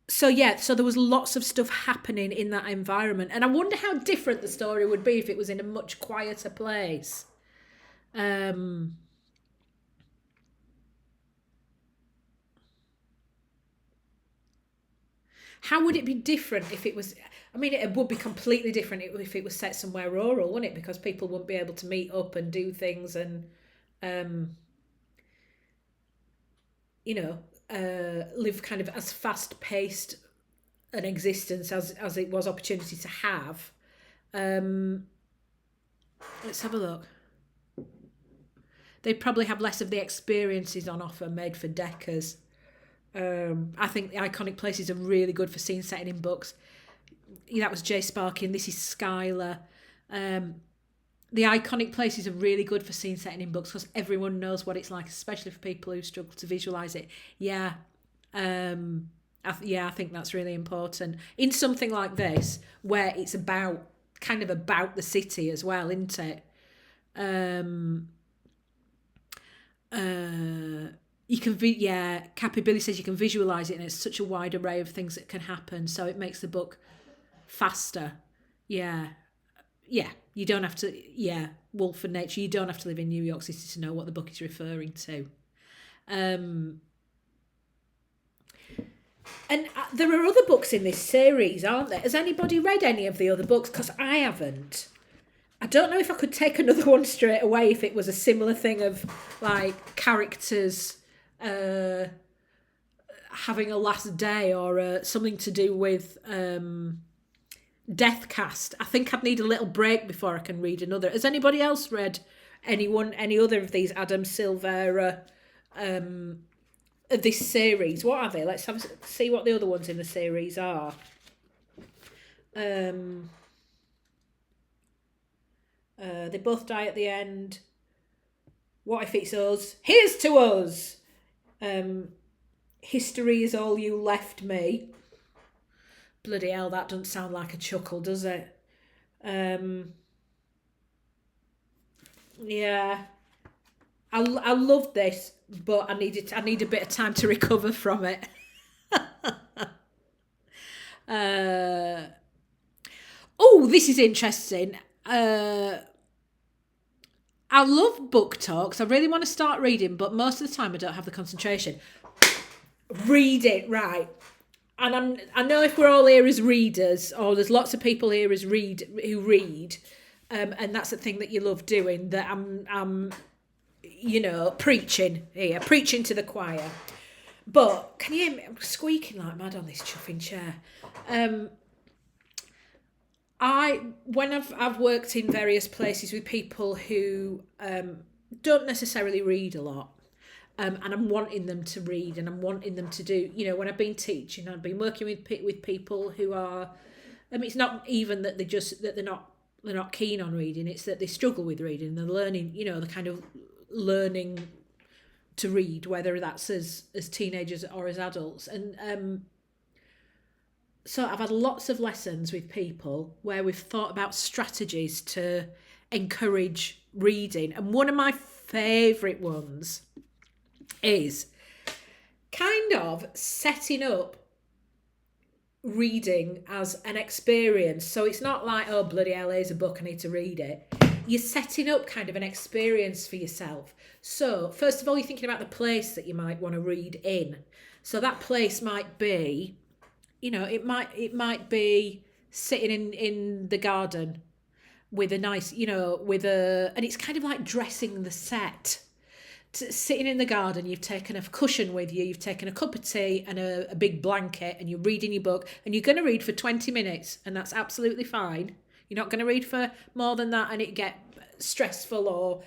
B: so yeah, so there was lots of stuff happening in that environment, and I wonder how different the story would be if it was in a much quieter place. How would it be different if it was... I mean, it would be completely different if it was set somewhere rural, wouldn't it? Because people wouldn't be able to meet up and do things, and, you know, live kind of as fast-paced an existence as it was opportunity to have. Let's have a look. They probably have less of the experiences on offer made for Deckers. I think the iconic places are really good for scene setting in books. That was Jay Sparky and this is Skylar. The iconic places are really good for scene setting in books because everyone knows what it's like, especially for people who struggle to visualise it. Yeah. I think that's really important. In something like this, where it's about the city as well, isn't it? You can Cappy Billy says you can visualise it and it's such a wide array of things that can happen, so it makes the book faster. Yeah, you don't have to, Wolf and Nature, you don't have to live in New York City to know what the book is referring to. And there are other books in this series, aren't there? Has anybody read any of the other books? Because I haven't. I don't know if I could take another one straight away if it was a similar thing of like characters having a last day or something to do with Deathcast. I think I'd need a little break before I can read another. Has anybody else read any other of these Adam Silvera of this series? What are they? Let's see what the other ones in the series are. They both die at the end. What if it's us? Here's to us. History is all you left me. Bloody hell, that doesn't sound like a chuckle, does it? Yeah. I love this, but I need a bit of time to recover from it. Oh, this is interesting. I love book talks. I really want to start reading, but most of the time I don't have the concentration. Read it, right? And I know if we're all here as readers, or there's lots of people here who read, and that's the thing that you love doing. That I'm preaching to the choir. But can you hear me? I'm squeaking like mad on this chuffing chair. When I've worked in various places with people who don't necessarily read a lot, and I'm wanting them to read, and I'm wanting them to do, when I've been teaching, I've been working with people who are, it's not even that they're not keen on reading, it's that they struggle with reading. They're learning, they're kind of learning to read, whether that's as teenagers or as adults, and so I've had lots of lessons with people where we've thought about strategies to encourage reading. And one of my favourite ones is kind of setting up reading as an experience. So it's not like, oh, bloody hell, here's a book, I need to read it. You're setting up kind of an experience for yourself. So first of all, you're thinking about the place that you might want to read in. So that place might be, it might be sitting in the garden with a nice, and it's kind of like dressing the set. Sitting in the garden, you've taken a cushion with you, you've taken a cup of tea and a big blanket, and you're reading your book, and you're going to read for 20 minutes, and that's absolutely fine. You're not going to read for more than that and it get stressful or,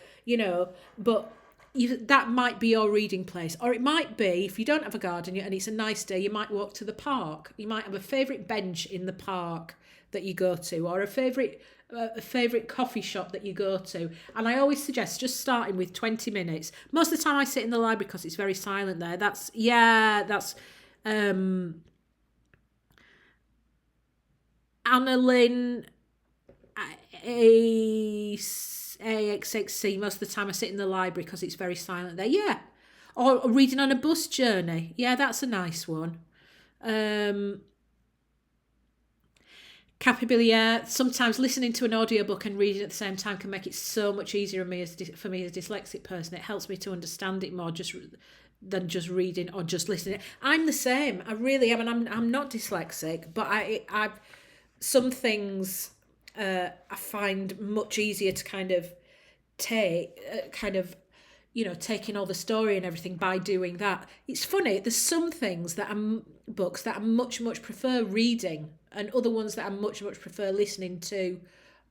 B: but that might be your reading place. Or it might be, if you don't have a garden and it's a nice day, you might walk to the park. You might have a favourite bench in the park that you go to, or a favourite coffee shop that you go to. And I always suggest just starting with 20 minutes. Most of the time I sit in the library because it's very silent there. That's Annalyn AXXC. Most of the time I sit in the library because it's very silent there. Yeah. Or reading on a bus journey. Yeah, that's a nice one. Cappy Billy, yeah. Sometimes listening to an audiobook and reading at the same time can make it so much easier for me as a dyslexic person. It helps me to understand it more than just reading or just listening. I'm the same. I really am, and I'm not dyslexic, but I've some things I find much easier to kind of take, taking all the story and everything by doing that. It's funny, there's some things books that I much prefer reading, and other ones that I much prefer listening to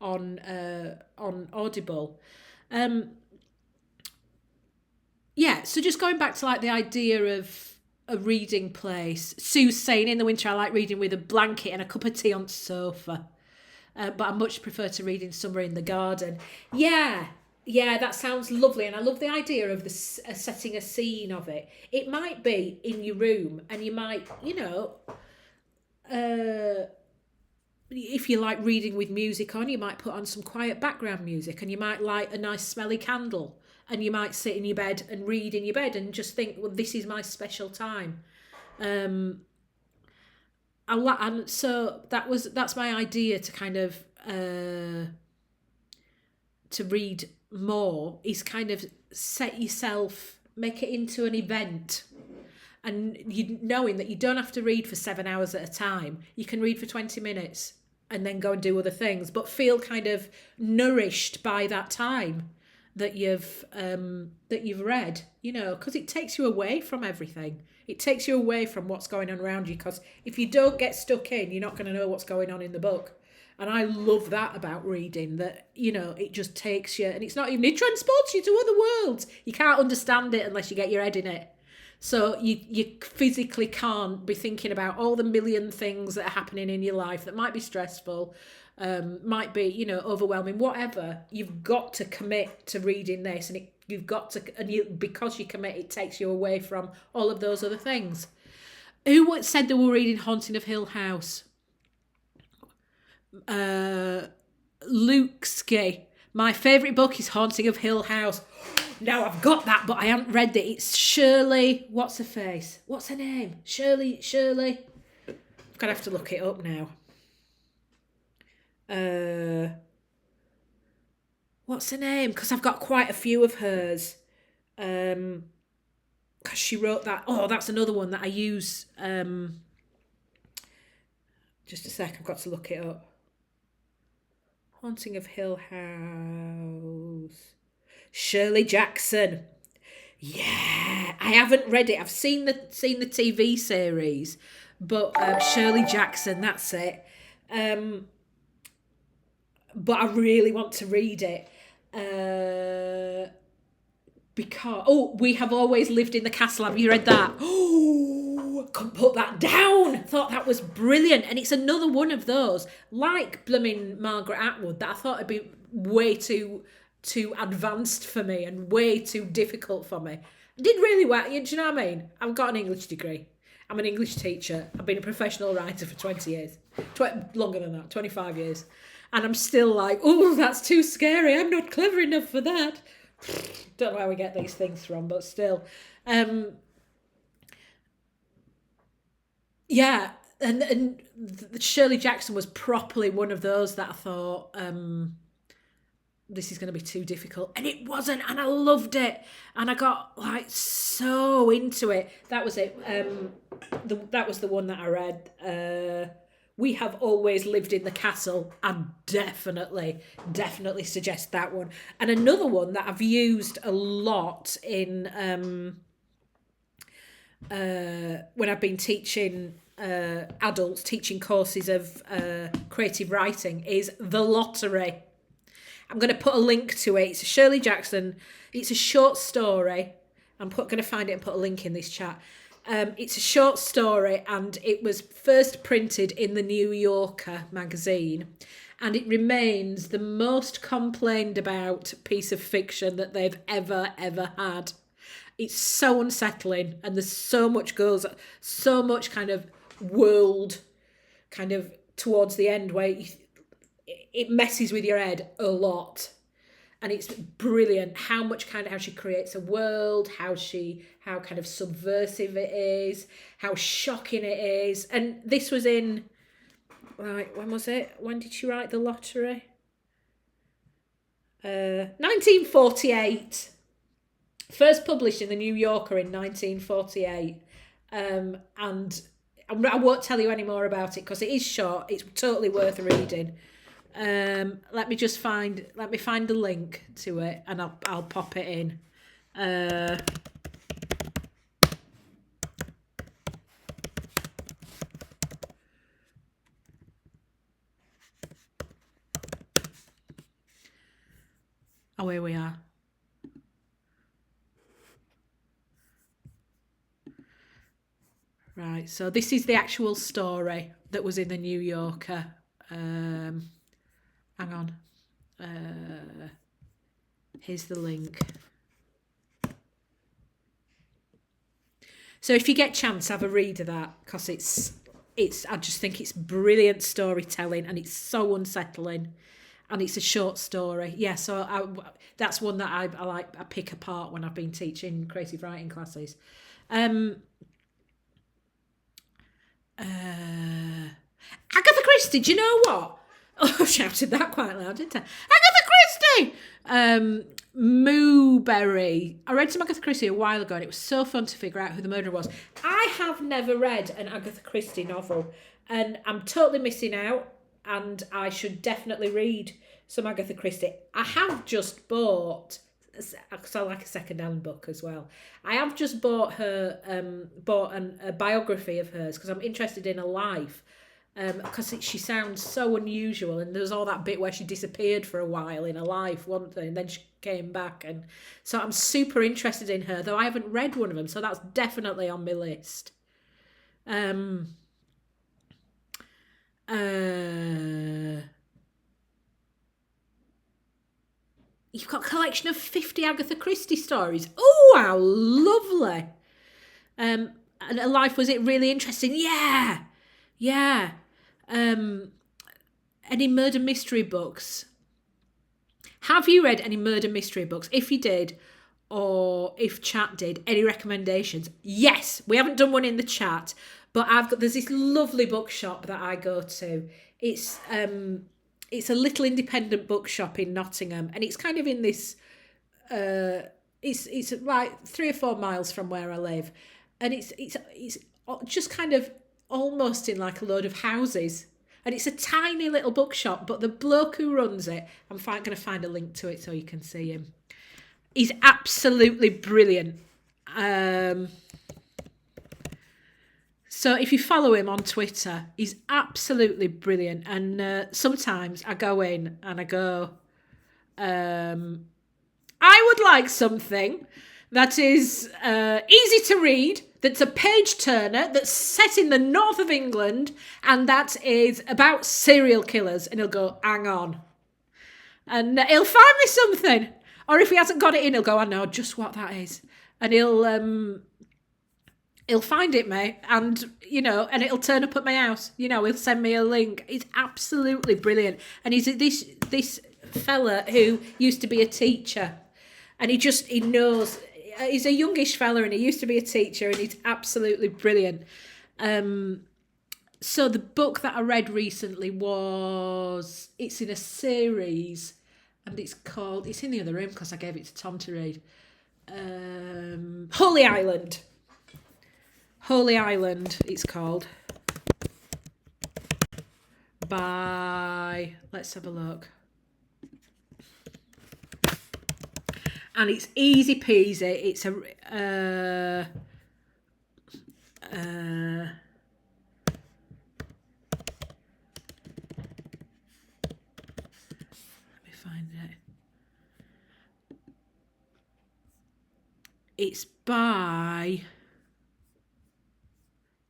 B: on Audible. Yeah, so just going back to like the idea of a reading place. Sue's saying in the winter I like reading with a blanket and a cup of tea on the sofa. But I much prefer to read in summer in the garden. Yeah, that sounds lovely. And I love the idea of setting a scene of it. It might be in your room and you might, if you like reading with music on, you might put on some quiet background music and you might light a nice smelly candle and you might sit in your bed and read in your bed and just think, well, this is my special time. And so that's my idea to kind of to read more is kind of set yourself, make it into an event. And you knowing that you don't have to read for 7 hours at a time. You can read for 20 minutes and then go and do other things, but feel kind of nourished by that time that you've read, because it takes you away from everything. It takes you away from what's going on around you, because if you don't get stuck in, you're not going to know what's going on in the book. And I love that about reading, that, it just takes you, and it transports you to other worlds. You can't understand it unless you get your head in it. So you physically can't be thinking about all the million things that are happening in your life that might be stressful, might be, overwhelming, whatever. You've got to commit to reading this, and because you commit, it takes you away from all of those other things. Who said they were reading Haunting of Hill House? Lukeski. My favourite book is Haunting of Hill House. Now I've got that, but I haven't read it. It's Shirley. What's her face? What's her name? Shirley. I'm gonna have to look it up now. What's her name? Because I've got quite a few of hers. Because she wrote that. Oh, that's another one that I use. Just a sec. I've got to look it up. Haunting of Hill House. Shirley Jackson. Yeah, I haven't read it. I've seen the TV series, but Shirley Jackson, that's it. But I really want to read it because We Have Always Lived in the Castle. Have you read that? Oh, couldn't put that down. Thought that was brilliant, and it's another one of those like blooming Margaret Atwood that I thought it'd be way too advanced for me and way too difficult for me. I did really well. Do you know what I mean? I've got an English degree. I'm an English teacher. I've been a professional writer for 20 years. Longer than that, 25 years. And I'm still like, oh, that's too scary. I'm not clever enough for that. Don't know where we get these things from, but still. Yeah, and Shirley Jackson was properly one of those that I thought... this is going to be too difficult, and it wasn't, and I loved it, and I got like so into it. That was it. That was the one that I read. We Have Always Lived in the Castle. I definitely suggest that one. And another one that I've used a lot in when I've been teaching adults, teaching courses of creative writing, is The Lottery. I'm going to put a link to it. It's a Shirley Jackson. It's a short story. I'm going to find it and put a link in this chat. It's a short story, and it was first printed in the New Yorker magazine, and it remains the most complained about piece of fiction that they've ever had. It's so unsettling, and there's so much kind of world kind of towards the end where it messes with your head a lot, and it's brilliant how she creates a world, how kind of subversive it is, how shocking it is. And this was in, right, when was it? When did she write The Lottery? 1948. First published in the New Yorker in 1948. And I won't tell you any more about it because it is short. It's totally worth reading. Let me find the link to it, and I'll pop it in. Oh, here we are. Right, so this is the actual story that was in the New Yorker. Hang on. Here's the link. So if you get a chance, have a read of that, because I just think it's brilliant storytelling, and it's so unsettling, and it's a short story. Yeah, so that's one that I like. I pick apart when I've been teaching creative writing classes. Agatha Christie, do you know what? Oh, I shouted that quite loud, didn't I? Agatha Christie! Mooberry. I read some Agatha Christie a while ago, and it was so fun to figure out who the murderer was. I have never read an Agatha Christie novel, and I'm totally missing out, and I should definitely read some Agatha Christie. I have just bought, because I like a second-hand book as well. I have just bought a biography of hers, because I'm interested in her life. Because she sounds so unusual, and there's all that bit where she disappeared for a while in her life, wasn't there? And then she came back, and so I'm super interested in her, though I haven't read one of them, so that's definitely on my list. You've got a collection of 50 Agatha Christie stories. Oh, how lovely! And her life, was it really interesting? Yeah. Any murder mystery books? Have you read any murder mystery books? If you did, or if chat did, any recommendations? Yes, we haven't done one in the chat, but there's this lovely bookshop that I go to. It's a little independent bookshop in Nottingham, and it's kind of in this it's like 3 or 4 miles from where I live, and it's just kind of almost in like a load of houses, and it's a tiny little bookshop, but the bloke who runs it, I'm going to find a link to it so you can see him. He's absolutely brilliant. So if you follow him on Twitter, he's absolutely brilliant, and sometimes I go in and I go, I would like something that is easy to read, that's a page turner, that's set in the north of England, and that is about serial killers. And he'll go, hang on. And he'll find me something. Or if he hasn't got it in, he'll go, I know just what that is. And he'll find it, mate. And, and it'll turn up at my house. He'll send me a link. It's absolutely brilliant. And he's this fella who used to be a teacher. And he knows, he's a youngish fella, and he used to be a teacher, and he's absolutely brilliant. So the book that I read recently it's in a series, and it's in the other room because I gave it to Tom to read. Holy Island. Holy Island, it's called. Let's have a look. And it's easy peasy. It's let me find it. It's by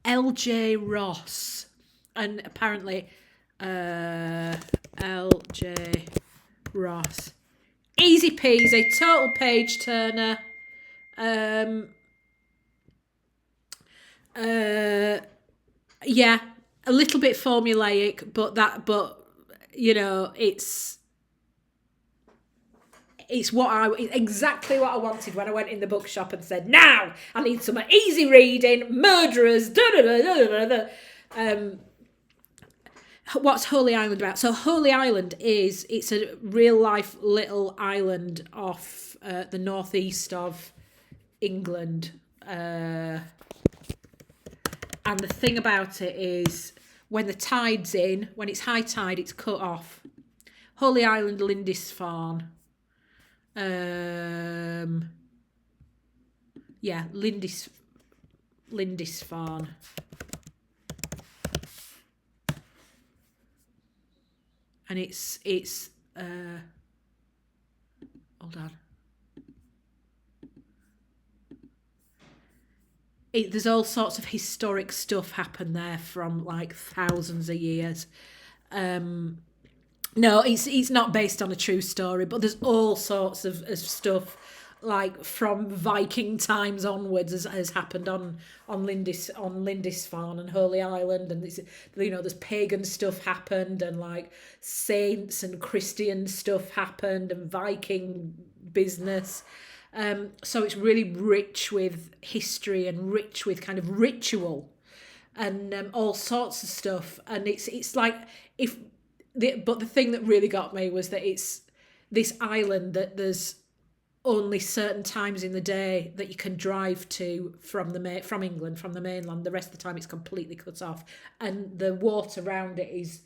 B: L.J. Ross, and apparently L.J. Ross. Easy peasy, total page turner. Yeah, a little bit formulaic, but it's exactly what I wanted when I went in the bookshop and said, now I need some easy reading, murderers, What's Holy Island about? So Holy Island it's a real life little island off the northeast of England. And the thing about it is when the tide's in, when it's high tide, it's cut off. Holy Island, Lindisfarne. Lindisfarne. And it's Hold on. There's all sorts of historic stuff happen there from like thousands of years. No, it's not based on a true story, but there's all sorts of stuff like from Viking times onwards has happened on Lindisfarne and Holy Island, and it's, there's pagan stuff happened, and like saints and Christian stuff happened, and Viking business. So it's really rich with history and rich with kind of ritual and all sorts of stuff, and it's like but the thing that really got me was that it's this island that there's only certain times in the day that you can drive to from England, from the mainland. The rest of the time it's completely cut off, and the water around it is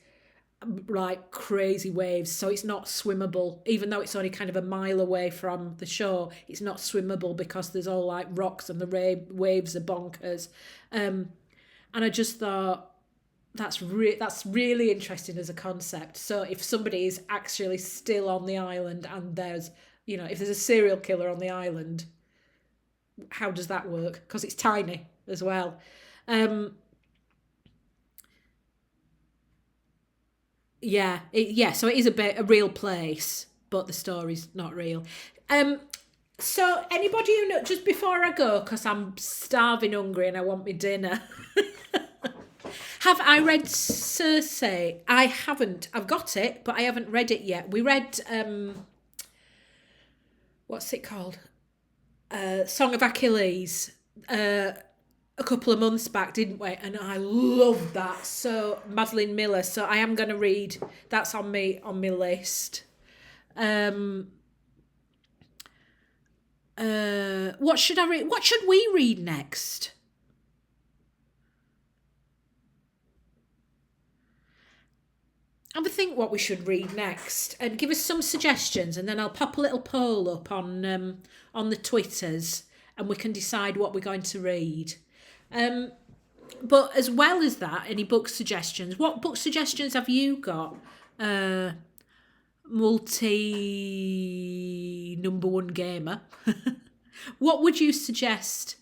B: like crazy waves, so it's not swimmable. Even though it's only kind of a mile away from the shore, it's not swimmable because there's all like rocks and the waves are bonkers. And I just thought that's really interesting as a concept. So if somebody is actually still on the island and there's, if there's a serial killer on the island, how does that work? Because it's tiny as well. So it is a real place, but the story's not real. So anybody who knows, just before I go, because I'm starving hungry and I want my dinner. Have I read Circe? I haven't. I've got it, but I haven't read it yet. We read, what's it called? Song of Achilles a couple of months back, didn't we? And I loved that. So Madeline Miller. So I am going to read. That's on my list. What should I read? What should we read next? Have a think what we should read next, and give us some suggestions, and then I'll pop a little poll up on the Twitters, and we can decide what we're going to read. But as well as that, any book suggestions? What book suggestions have you got? Multi number one gamer. What would you suggest?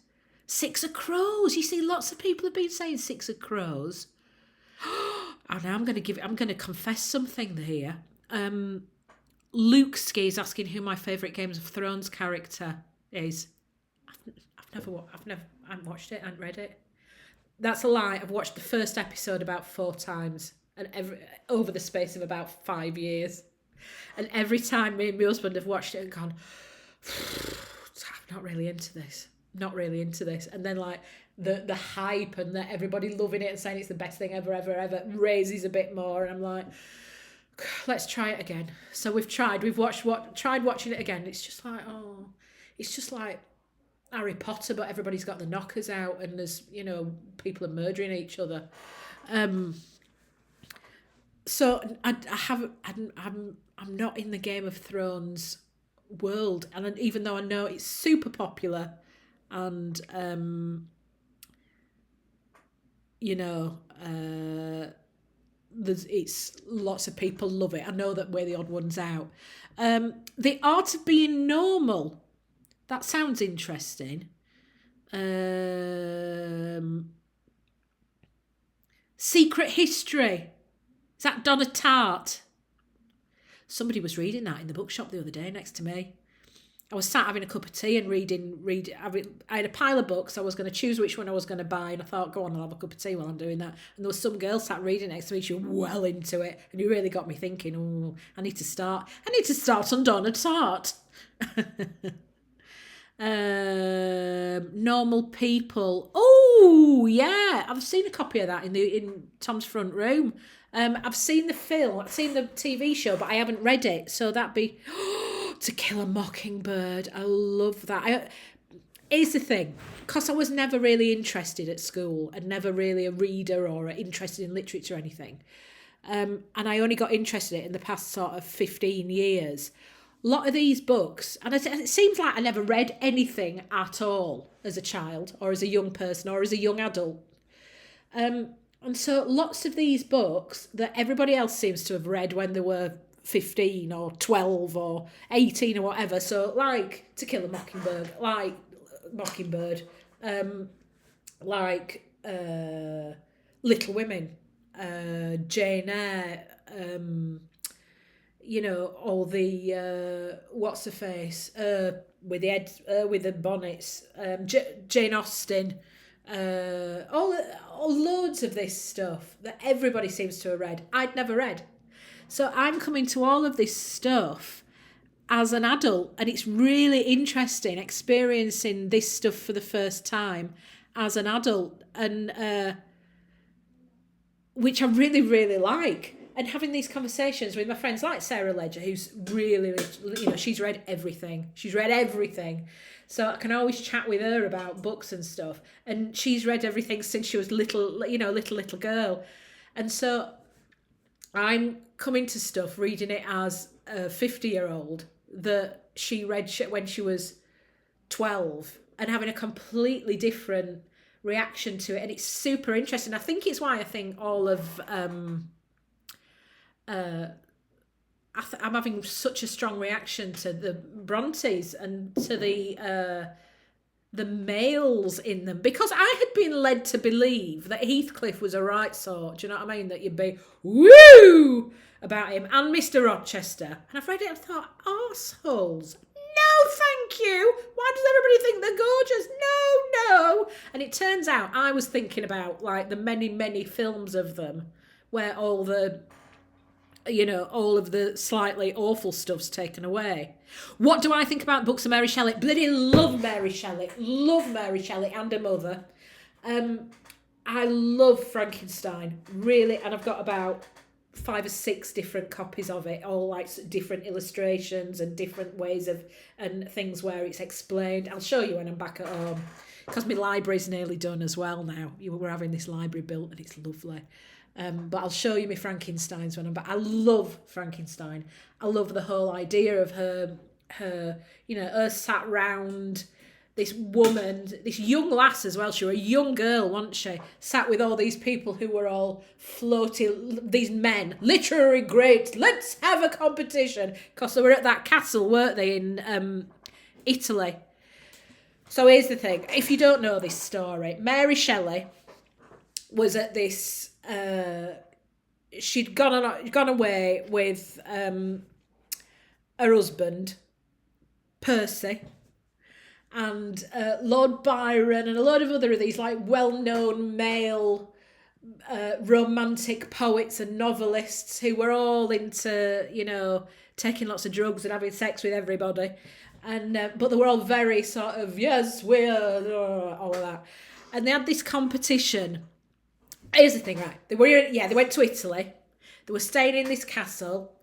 B: Six of Crows. You see, lots of people have been saying Six of Crows. And I'm going to confess something here. Luke Ski is asking who my favourite Games of Thrones character is. I haven't watched it, I haven't read it. That's a lie. I've watched the first episode about 4 times, and over the space of about 5 years. And every time me and my husband have watched it and gone, I'm not really into this. And then like the hype and that everybody loving it and saying it's the best thing ever raises a bit more, and I'm like, let's try it again. So we've tried watching it again. It's just like, Harry Potter, but everybody's got the knockers out and there's, people are murdering each other. So I'm not in the Game of Thrones world, and even though I know it's super popular and it's lots of people love it, I know that we're the odd ones out. The Art of Being Normal, that sounds interesting. Secret History, is that Donna Tartt? Somebody was reading that in the bookshop the other day next to me. I was sat having a cup of tea and reading. I had a pile of books. I was going to choose which one I was going to buy, and I thought, go on, I'll have a cup of tea while I'm doing that. And there was some girl sat reading next to me. She was well into it, and it really got me thinking, oh, I need to start on Donna Tartt. Normal People. Oh, yeah. I've seen a copy of that in Tom's front room. I've seen the film, I've seen the TV show, but I haven't read it. So that'd be To Kill a Mockingbird. I love that. Here's the thing, because I was never really interested at school and never really a reader or interested in literature or anything. And I only got interested in it in the past sort of 15 years. A lot of these books, and it seems like I never read anything at all as a child or as a young person or as a young adult. And so lots of these books that everybody else seems to have read when they were 15 or 12 or 18 or whatever. So like To Kill a Mockingbird, like Little Women, Jane Eyre, all the what's her face with the bonnets, Jane Austen, all loads of this stuff that everybody seems to have read. I'd never read, so I'm coming to all of this stuff as an adult, and it's really interesting experiencing this stuff for the first time as an adult, and which I really, really like. And having these conversations with my friends like Sarah Ledger, who's really, she's read everything. So I can always chat with her about books and stuff. And she's read everything since she was little girl. And so I'm coming to stuff, reading it as a 50-year-old that she read when she was 12, and having a completely different reaction to it. And it's super interesting. I think it's why I think all of... I'm having such a strong reaction to the Brontes and to the males in them, because I had been led to believe that Heathcliff was a right sort. Do you know what I mean? That you'd be woo about him, and Mr. Rochester. And I've read it and thought, arseholes. No, thank you. Why does everybody think they're gorgeous? No. And it turns out I was thinking about like the many, many films of them where all of the slightly awful stuff's taken away. What do I think about books of Mary Shelley? Bloody love Mary Shelley. Love Mary Shelley and her mother. I love Frankenstein, really, and I've got about 5 or 6 different copies of it, all like different illustrations and different ways of, and things where it's explained. I'll show you when I'm back at home, because my library's nearly done as well now. We're having this library built and it's lovely. But I'll show you my Frankensteins when I'm back. I love Frankenstein. I love the whole idea of her sat round this woman, this young lass as well. She was a young girl, wasn't she? Sat with all these people who were all floating, these men, literary greats. Let's have a competition. Because they were at that castle, weren't they, in Italy. So here's the thing. If you don't know this story, Mary Shelley was at this... she'd gone away with her husband, Percy, and Lord Byron, and a lot of other of these like well-known male romantic poets and novelists who were all into, taking lots of drugs and having sex with everybody. And but they were all very sort of, yes, we're all of that. And they had this competition. Here's the thing, right? They went to Italy. They were staying in this castle,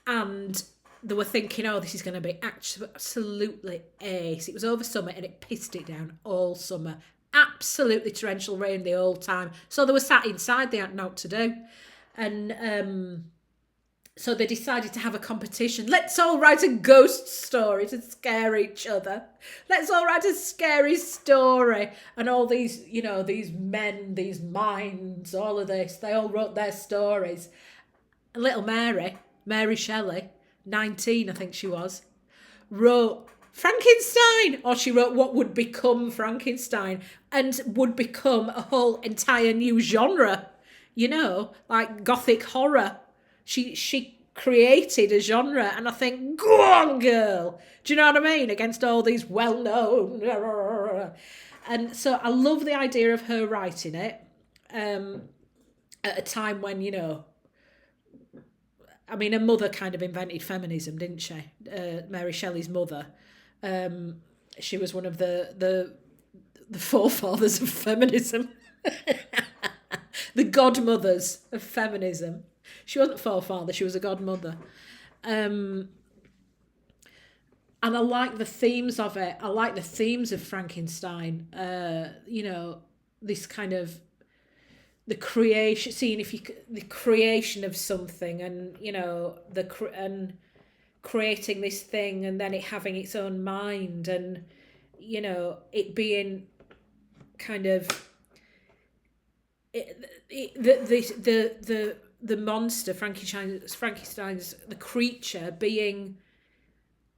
B: and they were thinking, oh, this is going to be absolutely ace. It was over summer, and it pissed it down all summer. Absolutely torrential rain the whole time. So they were sat inside. They hadn't know what to do. And so they decided to have a competition. Let's all write a ghost story to scare each other. Let's all write a scary story. And all these, these men, these minds, all of this, they all wrote their stories. And little Mary Shelley, 19 I think she was, wrote Frankenstein, or she wrote what would become Frankenstein, and would become a whole entire new genre, like gothic horror. She created a genre, and I think, go on, girl. Do you know what I mean? Against all these well-known. And so I love the idea of her writing it at a time when, her mother kind of invented feminism, didn't she? Mary Shelley's mother. She was one of the forefathers of feminism. The godmothers of feminism. She wasn't forefather, she was a godmother. And I like the themes of it. I like the themes of Frankenstein. This kind of the creation, the creation of something, and and creating this thing, and then it having its own mind, and it being kind of the the monster, Frankenstein's the creature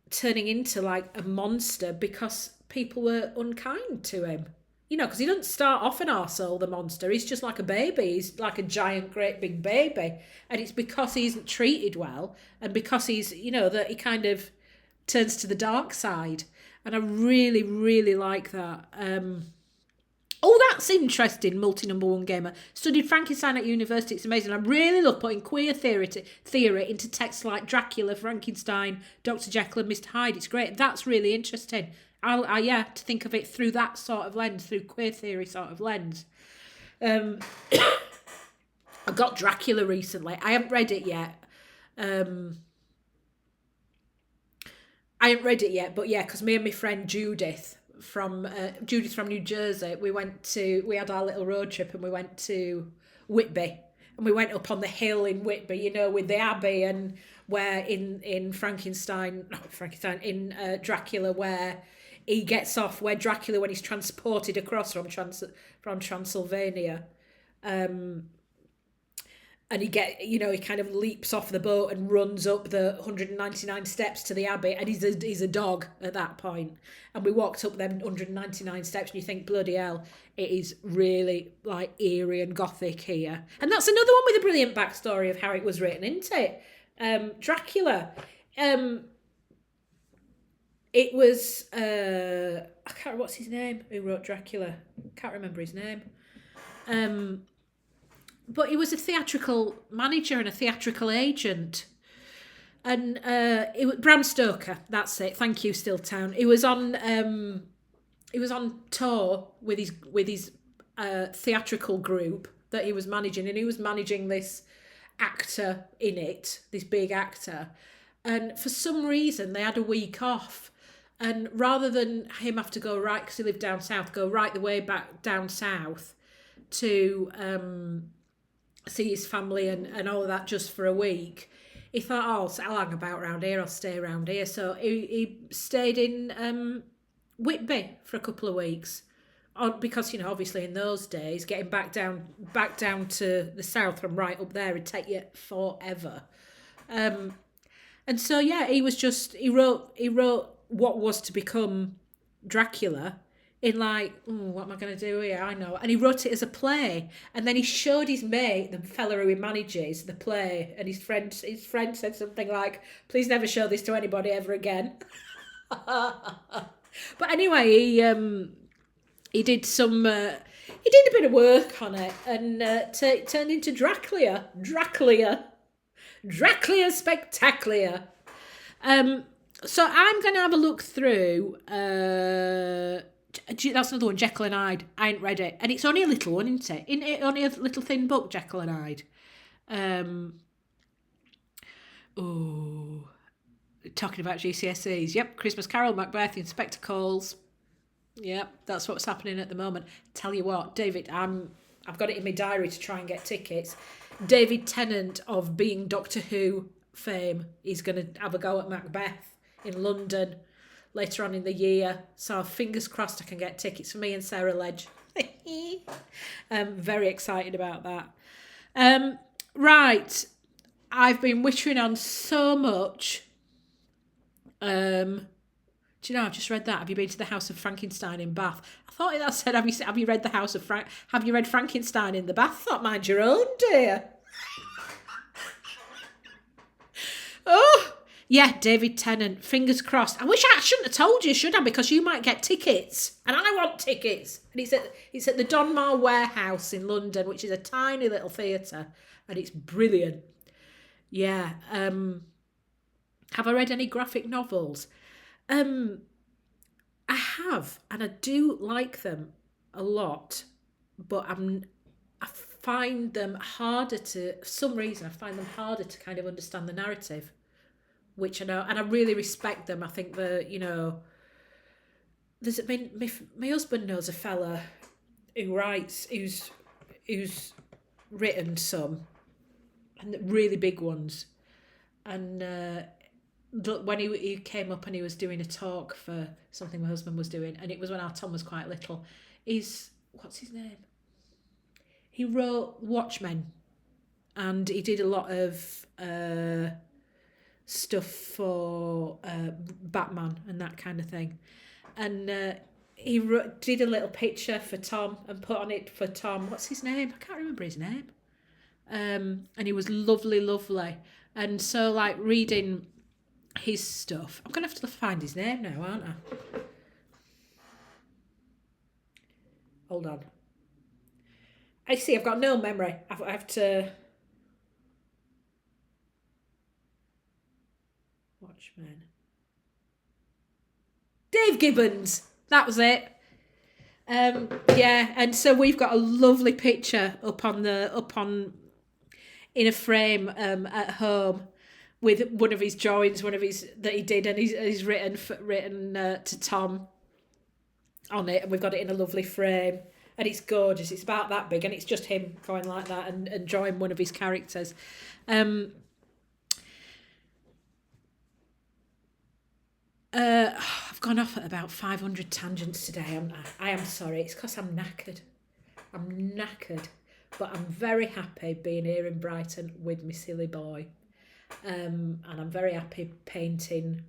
B: turning into like a monster because people were unkind to him. You know, because he doesn't start off an arsehole, the monster. He's just like a baby. He's like a giant, great big baby. And it's because he isn't treated well and because he's, you know, that he kind of turns to the dark side. And I really, really like that. Oh, that's interesting, multi-number one gamer. Studied Frankenstein at university. It's amazing. I really love putting queer theory into texts like Dracula, Frankenstein, Dr. Jekyll and Mr. Hyde. It's great. That's really interesting. To think of it through that sort of lens, through queer theory sort of lens. I got Dracula recently. I haven't read it yet. But yeah, because me and my friend Judith from New Jersey, we had our little road trip and we went to Whitby, and we went up on the hill in Whitby, you know, with the Abbey, and where in Dracula, where he gets off, where Dracula, when he's transported across from Transylvania, and he kind of leaps off the boat and runs up the 199 steps to the Abbey, and he's a dog at that point. And we walked up them 199 steps, and you think, bloody hell, it is really like eerie and gothic here. And that's another one with a brilliant backstory of how it was written, isn't it? Dracula. It was I can't remember what's his name who wrote Dracula. Can't remember his name. But he was a theatrical manager and a theatrical agent. And it was Bram Stoker, that's it. Thank you, Stilltown. He was on tour with his theatrical group that he was managing, and he was managing this actor in it, this big actor. And for some reason they had a week off. And rather than him have to go right, because he lived down south, go right the way back down south to see his family and all of that just for a week, he thought, I'll hang about around here, I'll stay around here. So he stayed in Whitby for a couple of weeks, because, you know, obviously in those days, getting back down to the south from right up there would take you forever. And so yeah, he wrote what was to become Dracula in like, what am I going to do here? I know. And he wrote it as a play. And then he showed his mate, the fella who he manages, the play. And his friend said something like, please never show this to anybody ever again. But anyway, he did a bit of work on it, and turned into Dracula Spectacular. So I'm going to have a look through. That's another one, Jekyll and Hyde. I ain't read it, and it's only a little one, isn't it? Isn't it only a little thin book, Jekyll and Hyde? Talking about GCSEs. Yep, Christmas Carol, Macbeth, Inspector Calls. Yep, that's what's happening at the moment. Tell you what, David, I've got it in my diary to try and get tickets. David Tennant of Being Doctor Who fame is going to have a go at Macbeth in London later on in the year. So fingers crossed I can get tickets for me and Sarah Ledge. I'm very excited about that. Right, I've been wittering on so much. Do you know, I've just read that. Have you been to the House of Frankenstein in Bath? I thought that said, have you read the House of have you read Frankenstein in the Bath? I thought, mind your own, dear. Oh, yeah, David Tennant. Fingers crossed. I wish I shouldn't have told you, should I? Because you might get tickets, and I want tickets. And it's at the Donmar Warehouse in London, which is a tiny little theatre, and it's brilliant. Yeah. Have I read any graphic novels? I have, and I do like them a lot, but I find them harder to, for some reason, I find them harder to kind of understand the narrative, which I know, and I really respect them. I think my husband knows a fella who writes, who's written some, and really big ones, and when he came up and he was doing a talk for something my husband was doing, and it was when our Tom was quite little. What's his name? He wrote Watchmen, and he did a lot of stuff for Batman and that kind of thing. And he did a little picture for Tom and put on it for Tom. What's his name? I can't remember his name. And he was lovely. And so, like, reading his stuff, I'm going to have to find his name now, aren't I? Hold on. I see, I've got no memory. I have to... Watchmen. Dave Gibbons! That was it. Yeah, and so we've got a lovely picture up on in a frame at home with one of his drawings, that he did, and he's written to Tom on it, and we've got it in a lovely frame, and it's gorgeous. It's about that big, and it's just him going like that and drawing one of his characters. I've gone off at about 500 tangents today. I am sorry. It's because I'm knackered. But I'm very happy being here in Brighton with my silly boy. And I'm very happy painting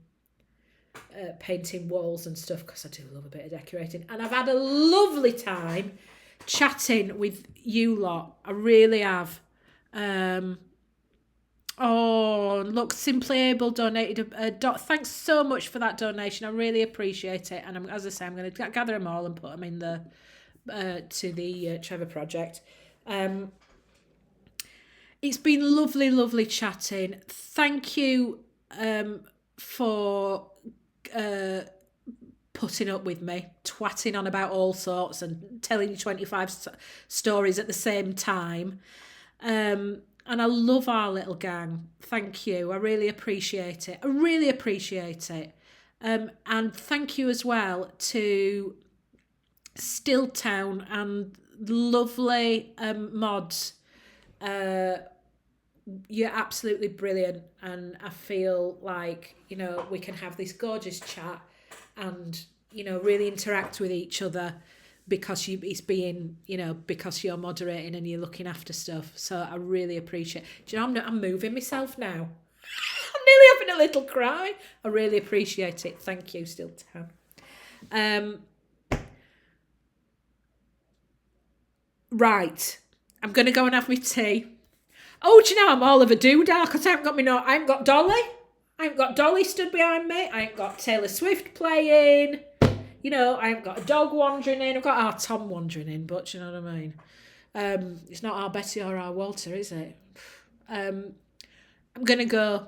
B: walls and stuff, because I do love a bit of decorating. And I've had a lovely time chatting with you lot. I really have. Oh, look, Simply Able donated thanks so much for that donation. I really appreciate it. And as I say, I'm going to gather them all and put them in to the Trevor Project. It's been lovely chatting. Thank you for putting up with me, twatting on about all sorts and telling you 25 stories at the same time. And I love our little gang. Thank you. I really appreciate it. And thank you as well to Stilltown and lovely mods. You're absolutely brilliant. And I feel like, we can have this gorgeous chat and, really interact with each other, because because you're moderating and you're looking after stuff. So I really appreciate it. Do you know, I'm moving myself now. I'm nearly having a little cry. I really appreciate it. Thank you, Stilltown. Right. I'm going to go and have my tea. Oh, do you know, I'm all of a doodah because I haven't got Dolly. I haven't got Dolly stood behind me. I ain't got Taylor Swift playing. I haven't got a dog wandering in. I've got our Tom wandering in, but you know what I mean? It's not our Betty or our Walter, is it? I'm going to go.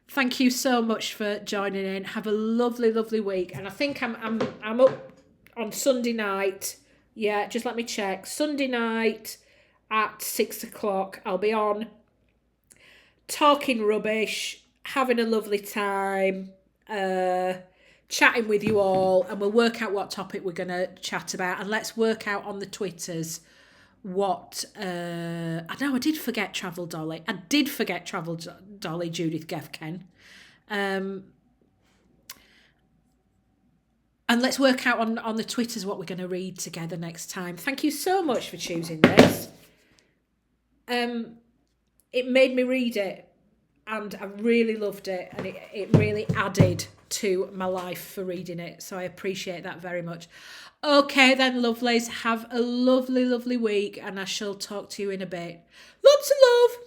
B: Thank you so much for joining in. Have a lovely week. And I think I'm up on Sunday night. Yeah, just let me check. Sunday night at 6:00. I'll be on talking rubbish, having a lovely time, chatting with you all, and we'll work out what topic we're going to chat about, and let's work out on the Twitters what I know I did forget Travel Dolly. Judith Gefken. And let's work out on the Twitters what we're going to read together next time. Thank you so much for choosing this. It made me read it, and I really loved it, and it really added to my life for reading it, so I appreciate that very much. Okay then, lovelies, have a lovely week, and I shall talk to you in a bit. Lots of love.